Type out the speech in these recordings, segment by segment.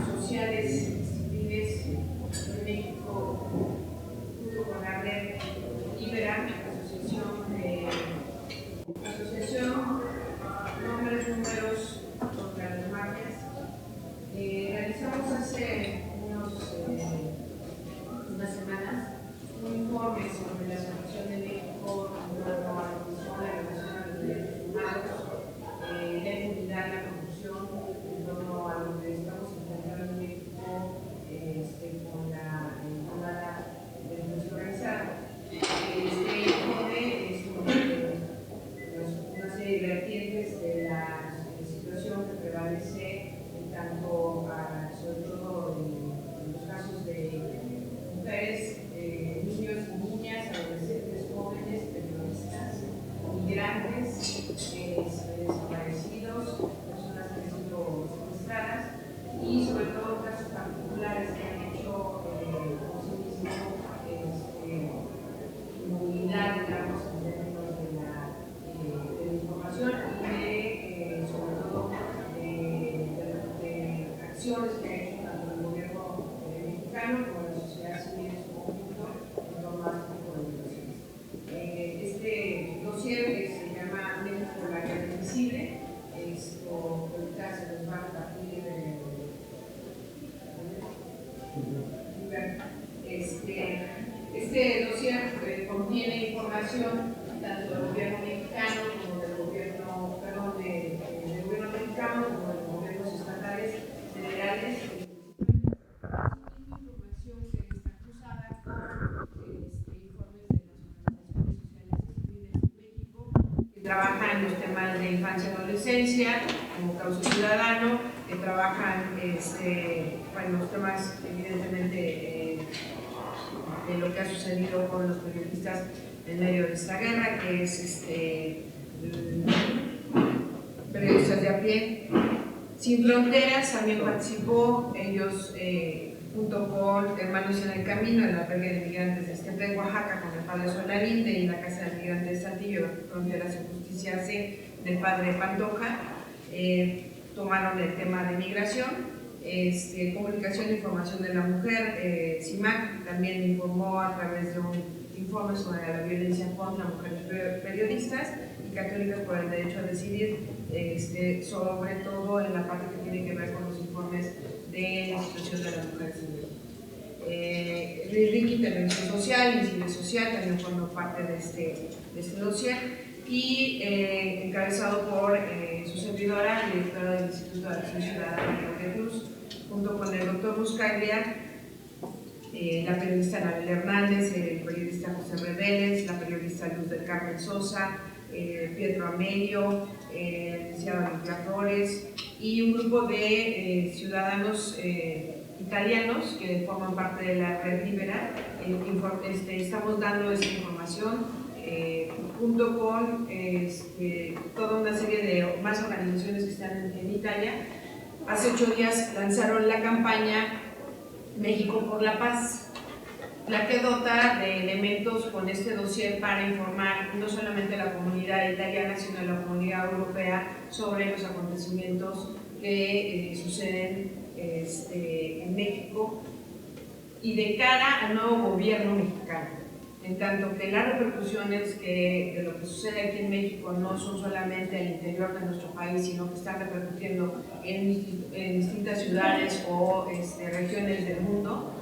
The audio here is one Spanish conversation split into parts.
sociales civiles de México, junto con la red Libera, asociación Nombres, Números contra las Mafias. Realizamos hace unas semanas un informe sobre la situación de México en torno a la relación a los derechos humanos, la impunidad, la corrupción, en torno a lo que estamos enfrentando en México con la delincuencia organizada. Este informe es una serie de vertientes de la situación que prevalece tanto sobre todo en los casos de mujeres, niños y niñas, adolescentes, jóvenes, periodistas, migrantes, desaparecidos, personas que han sido secuestradas y sobre todo casos particulares que han hecho movilidad, digamos, en términos de la información y sobre todo de acciones que ha hecho tanto el gobierno mexicano como la sociedad civil en su conjunto en torno a este tipo de violaciones. Este dossier se llama México, la guerra invisible. Esto ahorita se nos va a partir este dossier contiene información tanto del gobierno mexicano como del gobierno, del gobierno mexicano como de los gobiernos estatales, federales, información que está cruzada con informes de las organizaciones sociales civiles de México que trabajan los temas de infancia y adolescencia como Causa Ciudadano, que trabajan los temas evidentemente de lo que ha sucedido con los periodistas en medio de esta guerra, que es periodistas de a pie. Sin Fronteras también participó, ellos junto con Hermanos en el Camino, en la albergue de migrantes de Ixtepec, Oaxaca, con el padre Solarinde, y en la Casa del Migrante de Saltillo, Fronteras y Justicia C, del padre Pantoja, tomaron el tema de migración. Comunicación e Información de la Mujer, CIMAC, también informó a través de un informe sobre la violencia contra mujeres periodistas y Católicas por el Derecho a Decidir, sobre todo en la parte que tiene que ver con los informes de la situación de las mujeres en México. RIC Intervención Social, Incidir Social, también formó parte de este dossier, y encabezado por su servidora, directora del Instituto de Acción Ciudadana de Cruz, junto con el doctor Buscaglia, la periodista Anabel Hernández, el periodista José Reveles, la periodista Luz del Carmen Sosa, Pietro Amelio, el licenciado Olimpia Flores, y un grupo de ciudadanos italianos que forman parte de la red Libera. Estamos dando esta información junto con toda una serie de más organizaciones que están en Italia. Hace 8 días lanzaron la campaña México por la Paz, la que dota de elementos con este dossier para informar no solamente a la comunidad italiana, sino a la comunidad europea sobre los acontecimientos que suceden en México y de cara al nuevo gobierno mexicano. En tanto que las repercusiones de lo que sucede aquí en México no son solamente al interior de nuestro país, sino que están repercutiendo en distintas ciudades o regiones del mundo,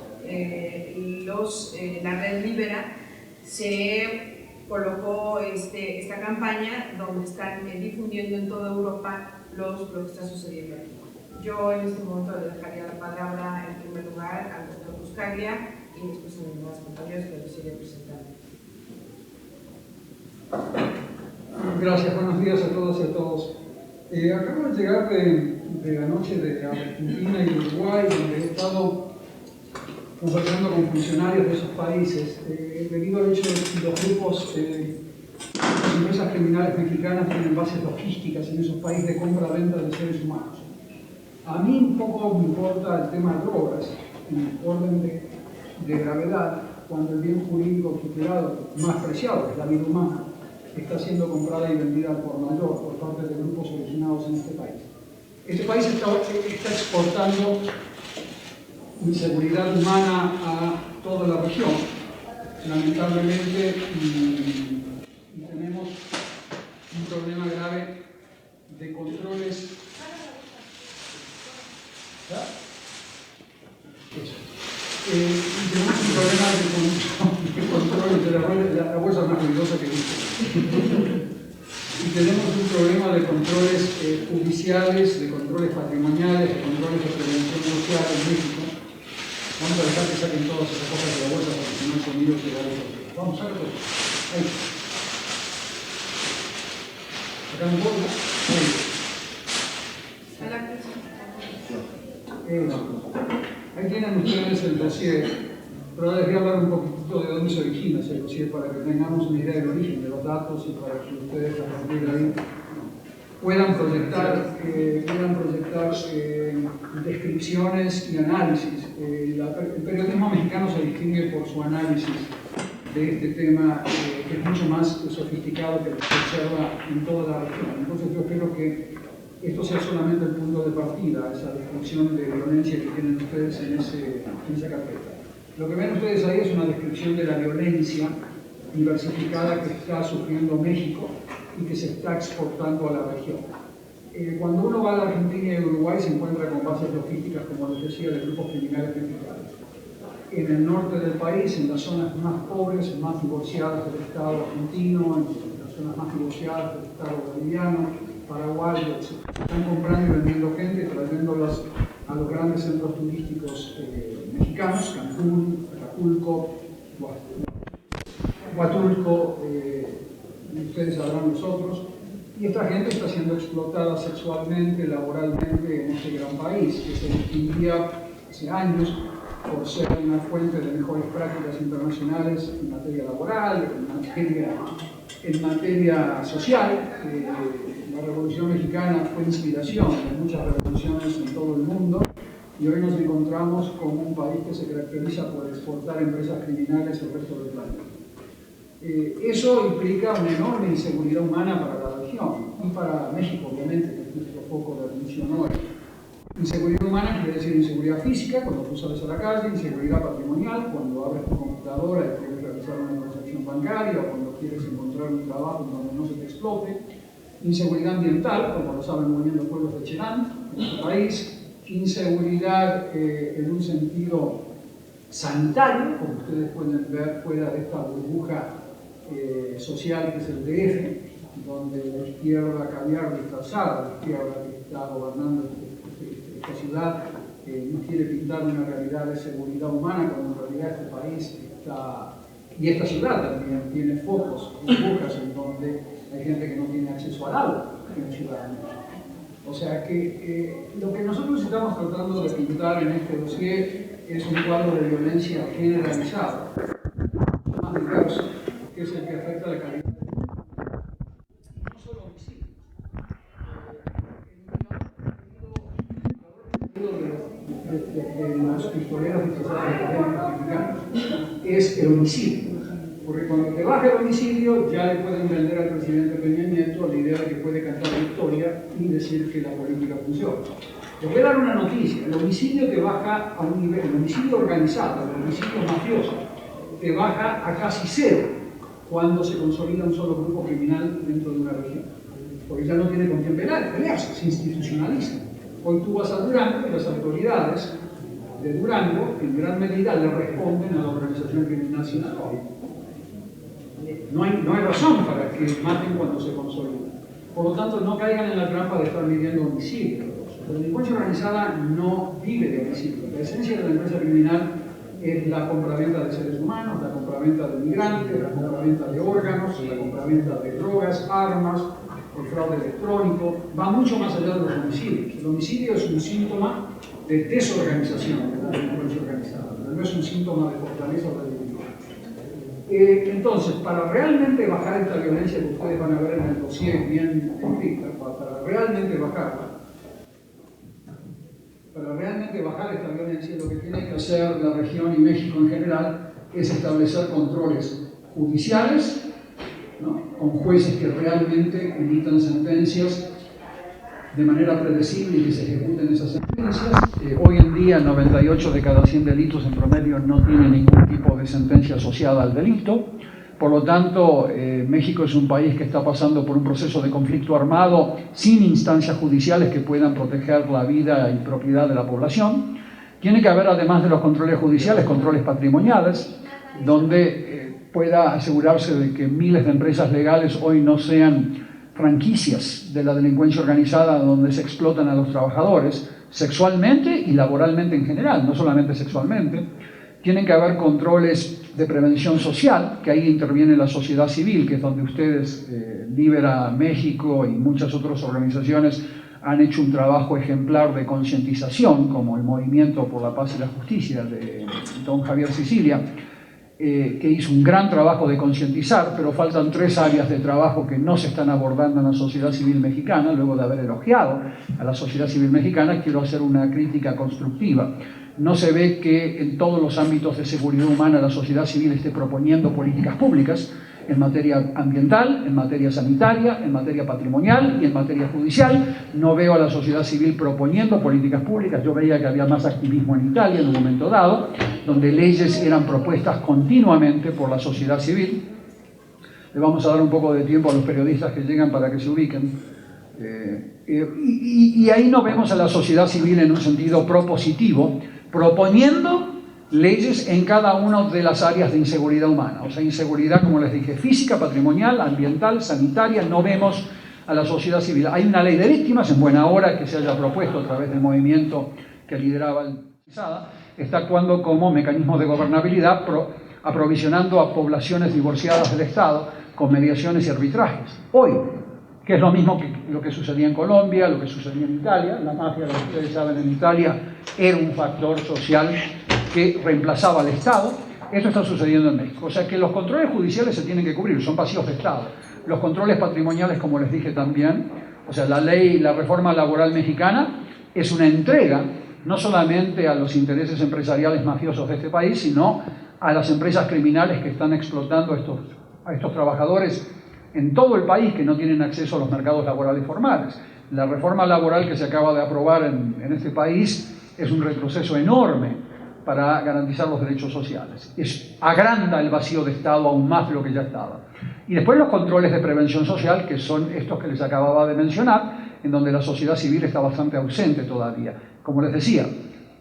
la red Libera se colocó esta campaña donde están difundiendo en toda Europa lo que está sucediendo aquí. Yo en este momento le dejaría la palabra en primer lugar al doctor Buscaglia y después a mis demás compañeros que los iré presentando. Gracias, buenos días a todos y a todos. Acabo de llegar de la noche de Argentina y Uruguay, donde he estado conversando con funcionarios de esos países, debido al hecho de que los grupos de empresas criminales mexicanas tienen bases logísticas en esos países de compra-venta de seres humanos. A mí un poco me importa el tema de drogas, en orden de gravedad, cuando el bien jurídico tutelado más preciado, que es la vida humana, está siendo comprada y vendida al por mayor por parte de grupos originados en este país. Este país está exportando inseguridad humana a toda la región. Lamentablemente tenemos un problema grave de controles. Tenemos un problema de controles de la bolsa más ruidosa que dice. Y tenemos un problema de controles judiciales, de controles patrimoniales, de controles de prevención social en México. Vamos a dejar que saquen todas esas cosas de la bolsa porque si no el sonido queda de eso. Vamos, sácalo. Ahí. Acá un poco. Ahí tienen ustedes el dossier. Pero les voy a hablar un poquito de dónde se origina ese dossier para que tengamos una idea del origen de los datos y para que ustedes a partir de ahí puedan proyectar descripciones y análisis. El periodismo mexicano se distingue por su análisis de este tema que es mucho más sofisticado que lo que se observa en toda la región. Entonces yo espero que esto sea solamente el punto de partida, esa descripción de violencia que tienen ustedes en esa carpeta. Lo que ven ustedes ahí es una descripción de la violencia diversificada que está sufriendo México y que se está exportando a la región. Cuando uno va a la Argentina y a Uruguay se encuentra con bases logísticas, como les decía, de grupos criminales mexicanos. En el norte del país, en las zonas más pobres, más divorciadas del Estado argentino, en las zonas más divorciadas del Estado boliviano, paraguayo, etc. Están comprando y vendiendo gente, trayéndolas a los grandes centros turísticos mexicanos, Cancún, Acapulco, Huatulco, ustedes sabrán los otros, y esta gente está siendo explotada sexualmente, laboralmente en este gran país, que se distinguía hace años por ser una fuente de mejores prácticas internacionales en materia laboral, en materia social. La Revolución Mexicana fue inspiración de muchas revoluciones en todo el mundo y hoy nos encontramos como un país que se caracteriza por exportar empresas criminales al resto del planeta. Eso implica una enorme inseguridad humana para la región y para México, obviamente, que es nuestro foco de atención hoy. Inseguridad humana quiere decir inseguridad física, cuando tú sales a la calle, inseguridad patrimonial, cuando abres tu computadora y quieres realizar una transacción bancaria o cuando quieres encontrar un trabajo donde no se te explote. Inseguridad ambiental, como lo saben muy bien los pueblos de Cherán, en este país. Inseguridad en un sentido sanitario, como ustedes pueden ver fuera de esta burbuja social que es el DF, donde la izquierda caviar disfrazada, la izquierda que está gobernando esta ciudad, no quiere pintar una realidad de seguridad humana, cuando en realidad este país está, y esta ciudad también tiene focos, burbujas en donde hay gente que no tiene acceso al agua en la ciudad. O sea que lo que nosotros estamos tratando de pintar en este dossier es un cuadro de violencia generalizado, más diverso, que es el que afecta la calidad de vida. No solo homicidios. De los pistoleros disfrazados mexicanos es el homicidio. Porque cuando te baja el homicidio, ya le pueden vender al presidente Peña Nieto la idea de que puede cantar victoria y decir que la política funciona. Les voy a dar una noticia: el homicidio te baja a un nivel, el homicidio organizado, el homicidio mafioso, te baja a casi cero cuando se consolida un solo grupo criminal dentro de una región. Porque ya no tiene con quién pelearse, se institucionaliza. Hoy tú vas a Durango y las autoridades de Durango en gran medida le responden a la organización criminal Sinaloa. No hay razón para que maten cuando se consolidan. Por lo tanto, no caigan en la trampa de estar viviendo homicidio. La delincuencia organizada no vive de homicidio. La esencia de la empresa criminal es la compraventa de seres humanos, la compraventa de migrantes, la compraventa de órganos, la compraventa de drogas, armas, el fraude electrónico. Va mucho más allá de los homicidios. El homicidio es un síntoma de desorganización de la delincuencia organizada, no es un síntoma de fortaleza o de debilidad. Entonces, para realmente bajar esta violencia que ustedes van a ver en el dossier bien escrita, para realmente bajar esta violencia, lo que tiene que hacer la región y México en general es establecer controles judiciales, ¿no?, con jueces que realmente emitan sentencias de manera predecible y que se ejecuten esas sentencias. Hoy en día 98 de cada 100 delitos en promedio no tienen ningún tipo de sentencia asociada al delito. Por lo tanto, México es un país que está pasando por un proceso de conflicto armado sin instancias judiciales que puedan proteger la vida y propiedad de la población. Tiene que haber, además de los controles judiciales, controles patrimoniales, donde pueda asegurarse de que miles de empresas legales hoy no sean franquicias de la delincuencia organizada donde se explotan a los trabajadores sexualmente y laboralmente en general, no solamente sexualmente. Tienen que haber controles de prevención social, que ahí interviene la sociedad civil, que es donde ustedes, Libera México y muchas otras organizaciones, han hecho un trabajo ejemplar de concientización, como el Movimiento por la Paz y la Justicia de don Javier Sicilia, que hizo un gran trabajo de concientizar, pero faltan 3 áreas de trabajo que no se están abordando en la sociedad civil mexicana. Luego de haber elogiado a la sociedad civil mexicana, quiero hacer una crítica constructiva. No se ve que en todos los ámbitos de seguridad humana la sociedad civil esté proponiendo políticas públicas en materia ambiental, en materia sanitaria, en materia patrimonial y en materia judicial. No veo a la sociedad civil proponiendo políticas públicas. Yo veía que había más activismo en Italia en un momento dado, donde leyes eran propuestas continuamente por la sociedad civil. Le vamos a dar un poco de tiempo a los periodistas que llegan para que se ubiquen. Y ahí no vemos a la sociedad civil en un sentido propositivo, proponiendo leyes en cada una de las áreas de inseguridad humana. O sea, inseguridad, como les dije, física, patrimonial, ambiental, sanitaria. No vemos a la sociedad civil. Hay una ley de víctimas, en buena hora que se haya propuesto a través del movimiento que lideraba el Sada. Está actuando como mecanismo de gobernabilidad, aprovisionando a poblaciones divorciadas del Estado con mediaciones y arbitrajes. Hoy, que es lo mismo que lo que sucedía en Colombia, lo que sucedía en Italia. La mafia, como ustedes saben, en Italia era un factor social que reemplazaba al Estado. Esto está sucediendo en México. O sea que los controles judiciales se tienen que cubrir, son vacíos de Estado. Los controles patrimoniales, como les dije también, o sea, la ley, la reforma laboral mexicana es una entrega no solamente a los intereses empresariales mafiosos de este país, sino a las empresas criminales que están explotando a estos trabajadores en todo el país que no tienen acceso a los mercados laborales formales. La reforma laboral que se acaba de aprobar en este país es un retroceso enorme para garantizar los derechos sociales. Agranda el vacío de Estado aún más de lo que ya estaba. Y después los controles de prevención social, que son estos que les acababa de mencionar, en donde la sociedad civil está bastante ausente todavía. Como les decía,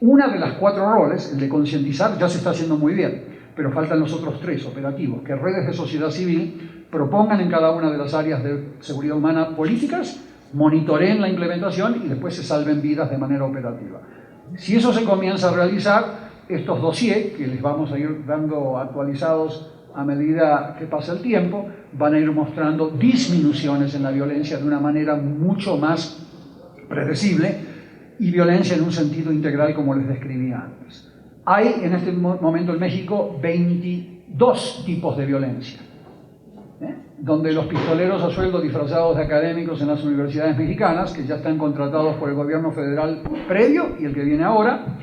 una de las 4 roles, el de concientizar, ya se está haciendo muy bien, pero faltan los otros 3 operativos, que redes de sociedad civil propongan en cada una de las áreas de seguridad humana políticas, monitoreen la implementación y después se salven vidas de manera operativa. Si eso se comienza a realizar, estos dossiers, que les vamos a ir dando actualizados a medida que pasa el tiempo, van a ir mostrando disminuciones en la violencia de una manera mucho más predecible y violencia en un sentido integral como les describí antes. Hay en este momento en México 22 tipos de violencia, donde los pistoleros a sueldo disfrazados de académicos en las universidades mexicanas, que ya están contratados por el gobierno federal previo y el que viene ahora,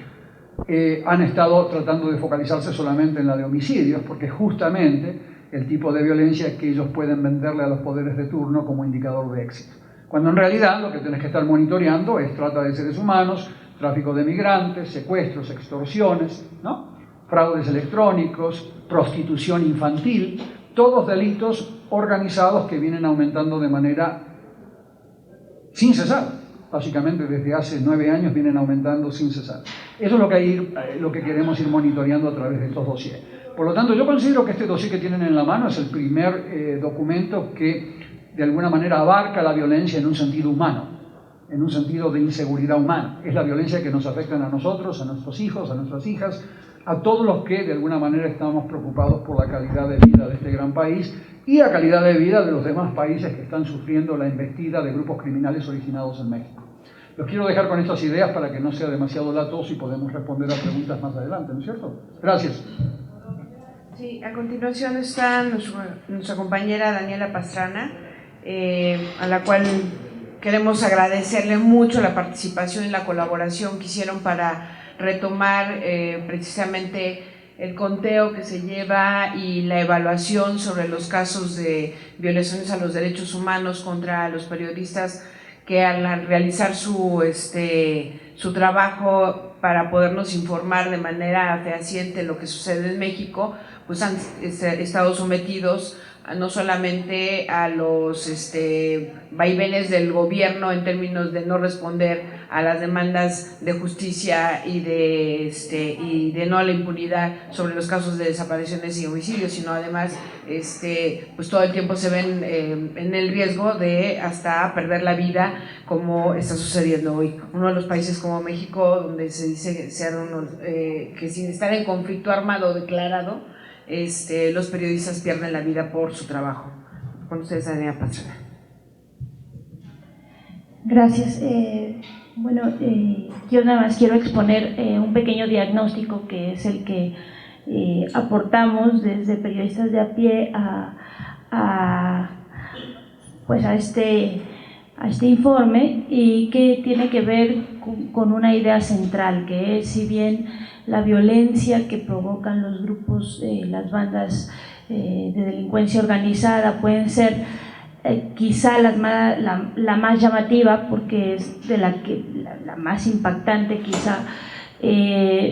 han estado tratando de focalizarse solamente en la de homicidios, porque justamente el tipo de violencia que ellos pueden venderle a los poderes de turno como indicador de éxito. Cuando en realidad lo que tienes que estar monitoreando es trata de seres humanos, tráfico de migrantes, secuestros, extorsiones, ¿no? Fraudes electrónicos, prostitución infantil, todos delitos organizados que vienen aumentando de manera sin cesar. Básicamente desde hace 9 años vienen aumentando sin cesar. Eso es lo que queremos ir monitoreando a través de estos dossiers. Por lo tanto, yo considero que este dossier que tienen en la mano es el primer documento que de alguna manera abarca la violencia en un sentido humano, en un sentido de inseguridad humana. Es la violencia que nos afecta a nosotros, a nuestros hijos, a nuestras hijas, a todos los que de alguna manera estamos preocupados por la calidad de vida de este gran país y la calidad de vida de los demás países que están sufriendo la embestida de grupos criminales originados en México. Los quiero dejar con estas ideas para que no sea demasiado latoso y podemos responder a preguntas más adelante, ¿no es cierto? Gracias. Sí, a continuación está nuestra compañera Daniela Pastrana, a la cual queremos agradecerle mucho la participación y la colaboración que hicieron para retomar precisamente el conteo que se lleva y la evaluación sobre los casos de violaciones a los derechos humanos contra los periodistas que al realizar su trabajo para podernos informar de manera fehaciente lo que sucede en México, pues han estado sometidos no solamente a los vaivenes del gobierno en términos de no responder a las demandas de justicia y de no a la impunidad sobre los casos de desapariciones y homicidios, sino además pues todo el tiempo se ven en el riesgo de hasta perder la vida, como está sucediendo hoy. Uno de los países como México, donde se dice que sin estar en conflicto armado declarado, los periodistas pierden la vida por su trabajo. Con ustedes, Adriana Pastrana. Gracias. Yo nada más quiero exponer un pequeño diagnóstico que es el que aportamos desde periodistas de a pie a este informe, y que tiene que ver con una idea central, que es, si bien la violencia que provocan los grupos, las bandas de delincuencia organizada pueden ser quizá la más llamativa, porque es de la más impactante quizá,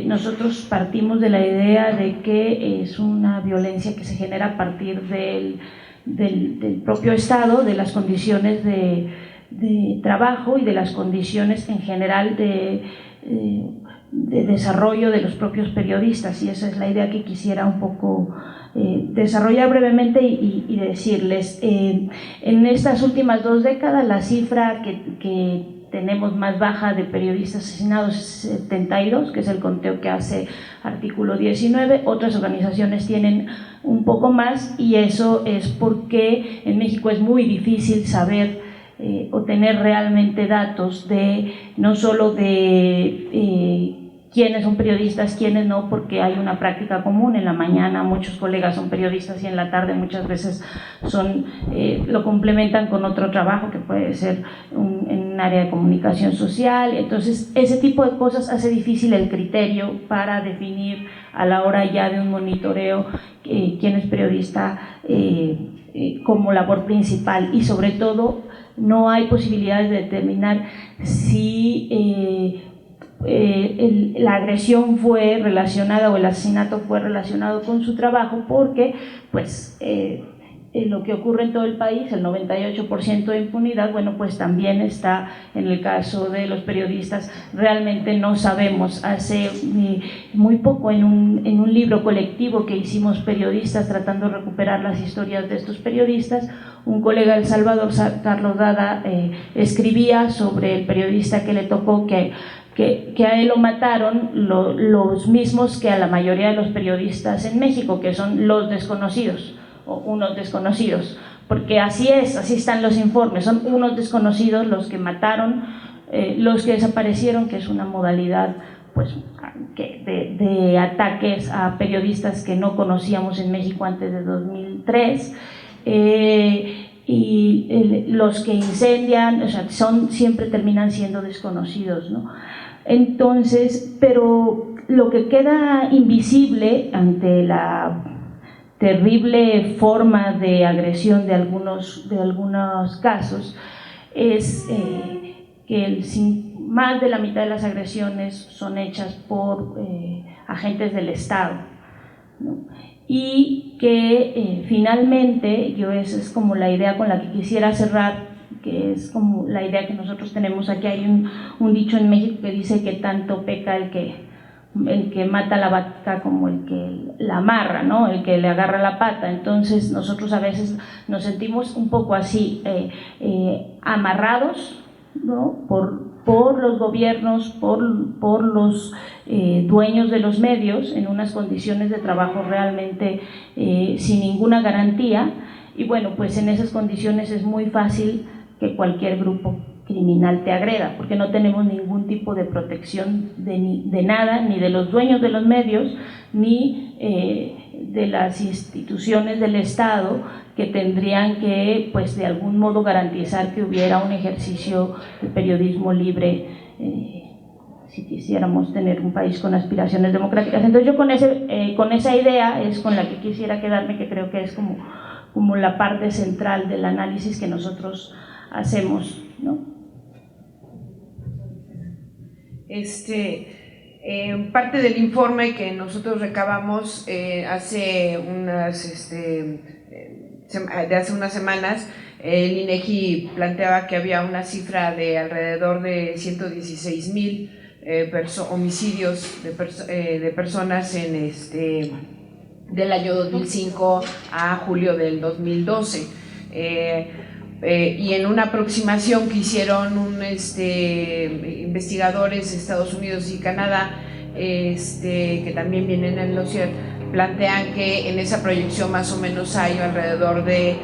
nosotros partimos de la idea de que es una violencia que se genera a partir del propio Estado, de las condiciones de trabajo y de las condiciones en general de desarrollo de los propios periodistas, y esa es la idea que quisiera un poco desarrollar brevemente y decirles. En estas últimas 2 décadas la cifra que tenemos más baja de periodistas asesinados es 72, que es el conteo que hace Artículo 19, otras organizaciones tienen un poco más, y eso es porque en México es muy difícil saber o tener realmente datos no solo de quiénes son periodistas, quiénes no, porque hay una práctica común. En la mañana muchos colegas son periodistas y en la tarde muchas veces lo complementan con otro trabajo que puede ser en un área de comunicación social. Entonces ese tipo de cosas hace difícil el criterio para definir a la hora ya de un monitoreo quién es periodista como labor principal, y sobre todo no hay posibilidades de determinar si la agresión fue relacionada o el asesinato fue relacionado con su trabajo, porque pues lo que ocurre en todo el país, el 98% de impunidad, bueno, pues también está en el caso de los periodistas. Realmente no sabemos. Hace muy poco, en un libro colectivo que hicimos periodistas tratando de recuperar las historias de estos periodistas, un colega de El Salvador, Carlos Dada, escribía sobre el periodista que le tocó, que a él lo mataron los mismos que a la mayoría de los periodistas en México, que son los desconocidos o unos desconocidos, porque así están los informes, son unos desconocidos los que mataron, los que desaparecieron, que es una modalidad pues de ataques a periodistas que no conocíamos en México antes de 2003. Y los que incendian, o sea, siempre terminan siendo desconocidos, ¿no? Entonces, pero lo que queda invisible ante la terrible forma de agresión de algunos casos es que más de la mitad de las agresiones son hechas por agentes del Estado, ¿no? Y que finalmente, esa es como la idea con la que quisiera cerrar, que es como la idea que nosotros tenemos aquí. Hay un dicho en México que dice que tanto peca el que mata la vaca como el que la amarra, ¿no? El que le agarra la pata. Entonces nosotros a veces nos sentimos un poco así, amarrados, ¿no? por los gobiernos, por los dueños de los medios, en unas condiciones de trabajo realmente sin ninguna garantía. Y bueno, pues en esas condiciones es muy fácil que cualquier grupo criminal te agreda, porque no tenemos ningún tipo de protección de nada, ni de los dueños de los medios, ni de las instituciones del Estado, que tendrían que, pues, de algún modo garantizar que hubiera un ejercicio de periodismo libre, si quisiéramos tener un país con aspiraciones democráticas. Entonces yo con esa idea es con la que quisiera quedarme, que creo que es como la parte central del análisis que nosotros hacemos, ¿no? Parte del informe que nosotros recabamos de hace unas semanas, el INEGI planteaba que había una cifra de alrededor de 116,000 homicidios de personas del año 2005 a julio del 2012. Y en una aproximación que hicieron investigadores de Estados Unidos y Canadá, que también vienen en los CIER, plantean que en esa proyección más o menos hay alrededor de,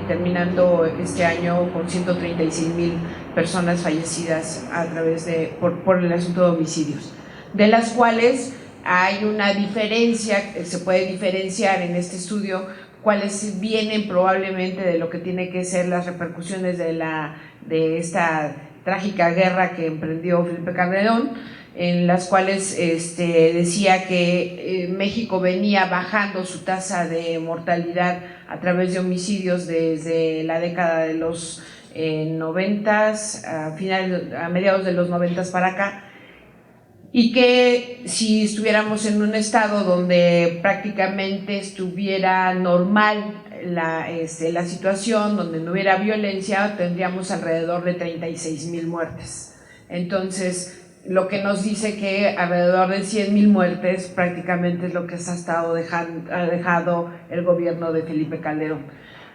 terminando este año, con 136,000 personas fallecidas a través por el asunto de homicidios, de las cuales hay una diferencia, se puede diferenciar en este estudio cuáles vienen probablemente de lo que tiene que ser las repercusiones de esta trágica guerra que emprendió Felipe Calderón, en las cuales decía que México venía bajando su tasa de mortalidad a través de homicidios desde la década de los 90s, a mediados de los 90s para acá, y que si estuviéramos en un estado donde prácticamente estuviera normal la situación, donde no hubiera violencia, tendríamos alrededor de 36,000 muertes. Entonces, lo que nos dice que alrededor de 100,000 muertes prácticamente es lo que ha dejado el gobierno de Felipe Calderón.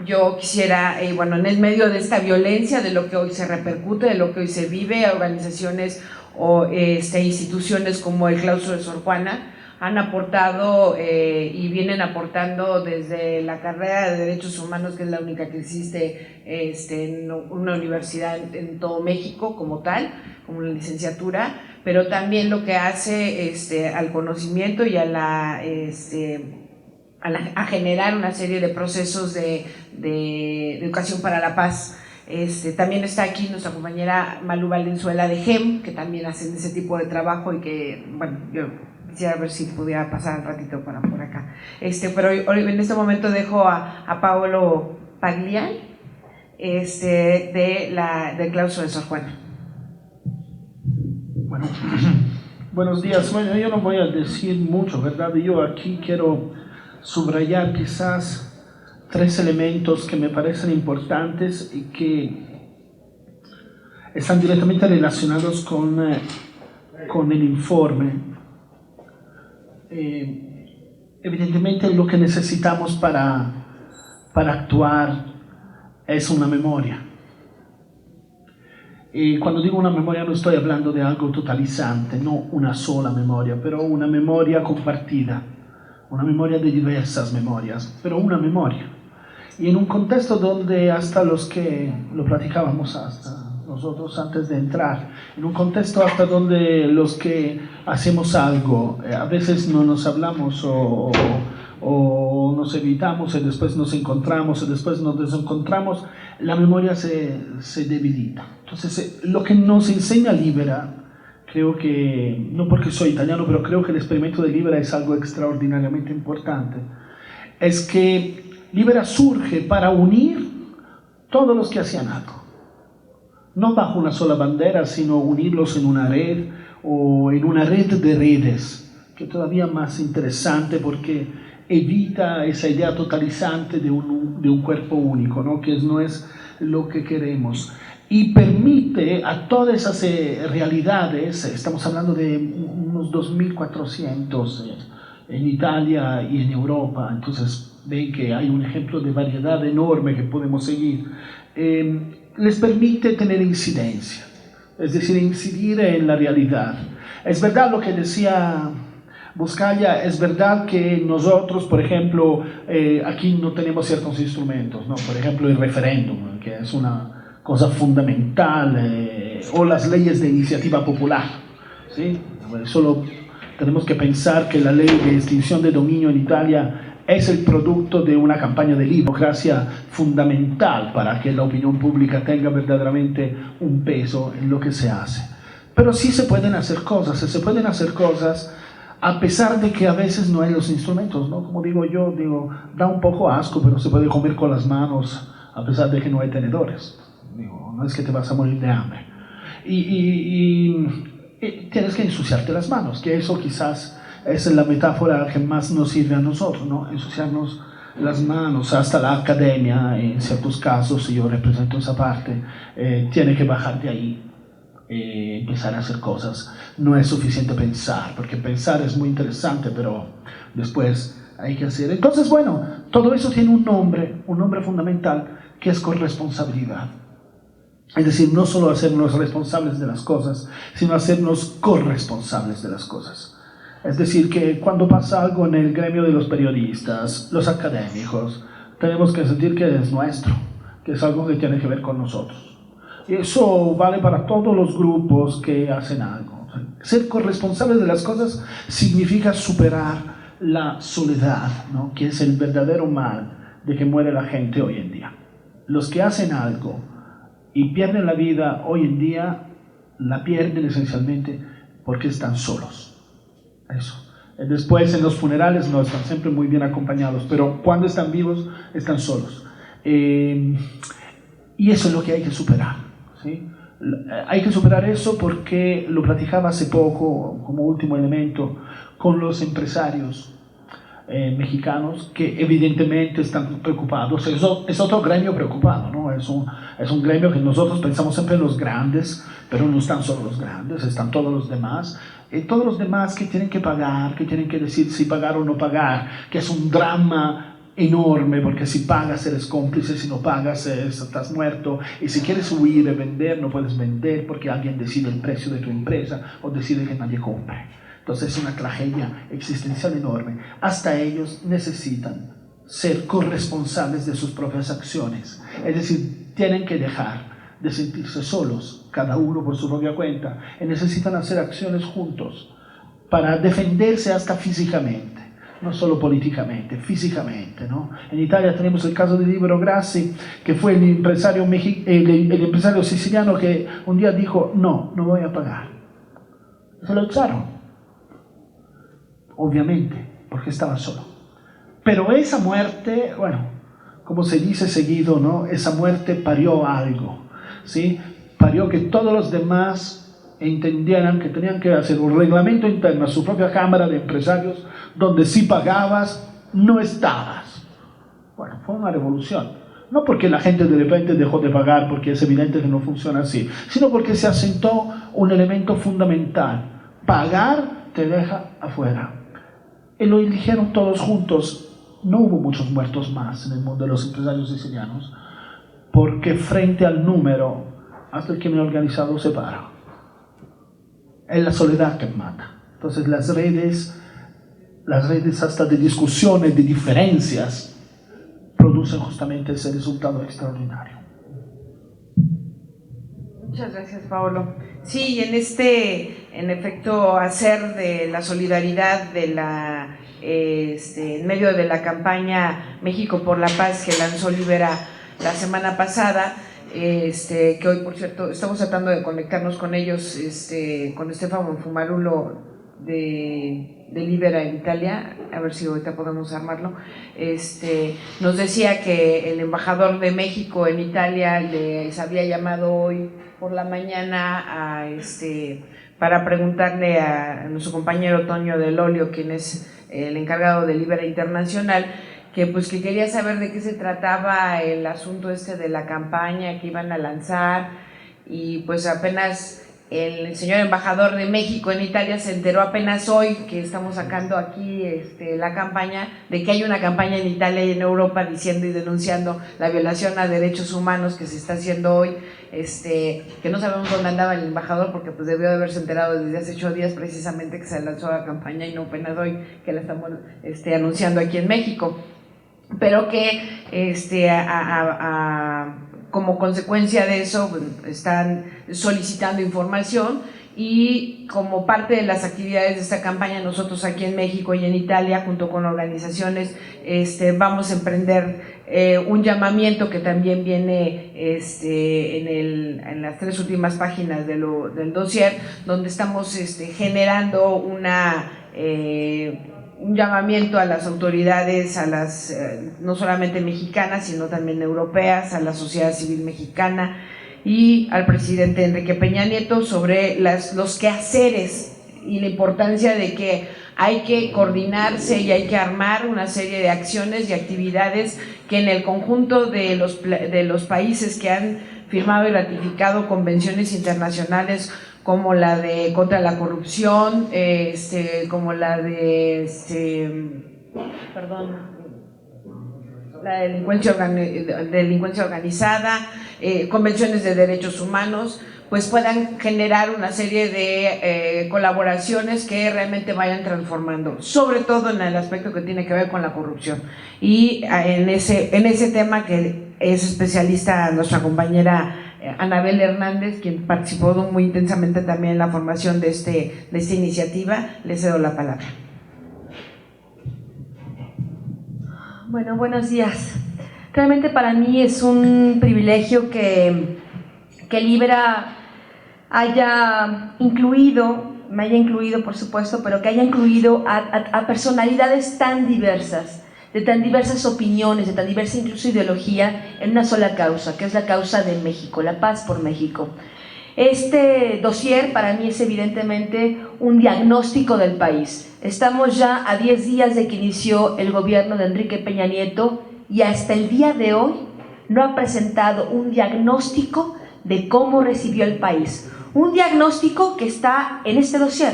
Yo quisiera, en el medio de esta violencia, de lo que hoy se repercute, de lo que hoy se vive, organizaciones o instituciones como el Claustro de Sor Juana han aportado y vienen aportando desde la carrera de Derechos Humanos, que es la única que existe en una universidad en todo México como tal, como la licenciatura, pero también lo que hace al conocimiento y a generar una serie de procesos de educación para la paz. También está aquí nuestra compañera Malú Valenzuela de GEM, que también hacen ese tipo de trabajo y que, yo quisiera ver si pudiera pasar un ratito por acá. Pero hoy en este momento dejo a Paolo Pagliai, del Claustro de Sor Juana. Bueno, buenos días. Bueno, yo no voy a decir mucho, ¿verdad? Yo aquí quiero subrayar quizás 3 elementos que me parecen importantes y que están directamente relacionados con el informe. Evidentemente lo que necesitamos para actuar es una memoria. Y cuando digo una memoria no estoy hablando de algo totalizante, no una sola memoria, pero una memoria compartida, una memoria de diversas memorias, pero una memoria. Y en un contexto donde hasta los que lo platicábamos hasta nosotros antes de entrar, en un contexto hasta donde los que hacemos algo, a veces no nos hablamos o nos evitamos y después nos encontramos y después nos desencontramos, la memoria se debilita. Entonces, lo que nos enseña Libera, creo que, no porque soy italiano, pero creo que el experimento de Libera es algo extraordinariamente importante, es que Libera surge para unir todos los que hacían algo, no bajo una sola bandera, sino unirlos en una red o en una red de redes, que es todavía más interesante porque evita esa idea totalizante de un cuerpo único, ¿no? Que no es lo que queremos, y permite a todas esas realidades, estamos hablando de unos 2.400 en Italia y en Europa, entonces ven que hay un ejemplo de variedad enorme que podemos seguir, les permite tener incidencia, es decir, incidir en la realidad. Es verdad lo que decía Buscaglia, es verdad que nosotros, por ejemplo, aquí no tenemos ciertos instrumentos, ¿no? Por ejemplo, el referéndum, que es una cosa fundamental, o las leyes de iniciativa popular, ¿sí? Solo tenemos que pensar que la ley de extinción de dominio en Italia es el producto de una campaña de democracia fundamental para que la opinión pública tenga verdaderamente un peso en lo que se hace. Pero sí se pueden hacer cosas, a pesar de que a veces no hay los instrumentos, ¿no? Como digo yo, da un poco asco, pero se puede comer con las manos a pesar de que no hay tenedores. No es que te vas a morir de hambre. Y tienes que ensuciarte las manos, que eso quizás es la metáfora que más nos sirve a nosotros, ¿no? Ensuciarnos las manos, hasta la academia, en ciertos casos, y yo represento esa parte, tiene que bajar de ahí, empezar a hacer cosas. No es suficiente pensar, porque pensar es muy interesante, pero después hay que hacer. Entonces, bueno, todo eso tiene un nombre fundamental, que es corresponsabilidad. Es decir, no solo hacernos responsables de las cosas, sino hacernos corresponsables de las cosas. Es decir, que cuando pasa algo en el gremio de los periodistas, los académicos, tenemos que sentir que es nuestro, que es algo que tiene que ver con nosotros. Y eso vale para todos los grupos que hacen algo. Ser corresponsables de las cosas significa superar la soledad, ¿no? Que es el verdadero mal de que muere la gente hoy en día. Los que hacen algo y pierden la vida hoy en día, la pierden esencialmente porque están solos. Eso. Después en los funerales no están siempre muy bien acompañados, pero cuando están vivos están solos. Y eso es lo que hay que superar, ¿sí? Hay que superar eso porque lo platicaba hace poco como último elemento con los empresarios mexicanos, que evidentemente están preocupados. Es otro gremio preocupado, ¿no? Es un gremio que nosotros pensamos siempre en los grandes, pero no están solo los grandes, están todos los demás. Todos los demás que tienen que pagar, que tienen que decir si pagar o no pagar, que es un drama enorme, porque si pagas eres cómplice, si no pagas estás muerto, y si quieres huir de vender no puedes vender porque alguien decide el precio de tu empresa o decide que nadie compre. Entonces es una tragedia existencial enorme. Hasta ellos necesitan ser corresponsables de sus propias acciones. Es decir, tienen que dejar de sentirse solos, cada uno por su propia cuenta, y necesitan hacer acciones juntos para defenderse hasta físicamente, no solo políticamente, físicamente, ¿no? En Italia tenemos el caso de Libero Grassi, que fue el empresario siciliano que un día dijo, no voy a pagar. Se lo echaron. Obviamente, porque estaba solo. Pero esa muerte, bueno, como se dice seguido, ¿no? Esa muerte parió algo, ¿sí? Parió que todos los demás entendieran que tenían que hacer un reglamento interno a su propia cámara de empresarios, donde si pagabas, no estabas. Bueno, fue una revolución. No porque la gente de repente dejó de pagar, porque es evidente que no funciona así, sino porque se asentó un elemento fundamental. Pagar te deja afuera. Y lo eligieron todos juntos. No hubo muchos muertos más en el mundo de los empresarios sicilianos, porque frente al número, hasta el crimen organizado se para. Es la soledad que mata. Entonces las redes hasta de discusiones, de diferencias, producen justamente ese resultado extraordinario. Muchas gracias, Paolo. Sí, en efecto, hacer de la solidaridad en medio de la campaña México por la Paz que lanzó Libera la semana pasada, que hoy, por cierto, estamos tratando de conectarnos con ellos, con Stefano Fumarulo de Libera en Italia, a ver si ahorita podemos armarlo. Nos decía que el embajador de México en Italia les había llamado hoy por la mañana para preguntarle a nuestro compañero Toño Del Olio, quien es el encargado de Libera Internacional, que quería saber de qué se trataba el asunto de la campaña que iban a lanzar, y pues apenas el señor embajador de México en Italia se enteró apenas hoy que estamos sacando aquí la campaña, de que hay una campaña en Italia y en Europa diciendo y denunciando la violación a derechos humanos que se está haciendo hoy, que no sabemos dónde andaba el embajador, porque pues debió de haberse enterado desde hace 8 días precisamente que se lanzó la campaña, y no apenas hoy que la estamos anunciando aquí en México, pero que como consecuencia de eso están solicitando información, y como parte de las actividades de esta campaña, nosotros aquí en México y en Italia, junto con organizaciones, vamos a emprender un llamamiento que también viene en las 3 últimas páginas del dossier, donde estamos generando un llamamiento a las autoridades, a las no solamente mexicanas, sino también europeas, a la sociedad civil mexicana, y al presidente Enrique Peña Nieto sobre los quehaceres y la importancia de que hay que coordinarse y hay que armar una serie de acciones y actividades que en el conjunto de los países que han firmado y ratificado convenciones internacionales como la de contra la corrupción, como la de la delincuencia organizada, convenciones de derechos humanos, pues puedan generar una serie de colaboraciones que realmente vayan transformando, sobre todo en el aspecto que tiene que ver con la corrupción. Y en ese tema que es especialista nuestra compañera Anabel Hernández, quien participó muy intensamente también en la formación de esta iniciativa, le cedo la palabra. Bueno, buenos días. Realmente para mí es un privilegio que Libera me haya incluido por supuesto, pero que haya incluido a personalidades tan diversas, de tan diversas opiniones, de tan diversa incluso ideología, en una sola causa, que es la causa de México, la paz por México. Este dossier para mí es evidentemente un diagnóstico del país. Estamos ya a 10 días de que inició el gobierno de Enrique Peña Nieto y hasta el día de hoy no ha presentado un diagnóstico de cómo recibió el país. Un diagnóstico que está en este dossier.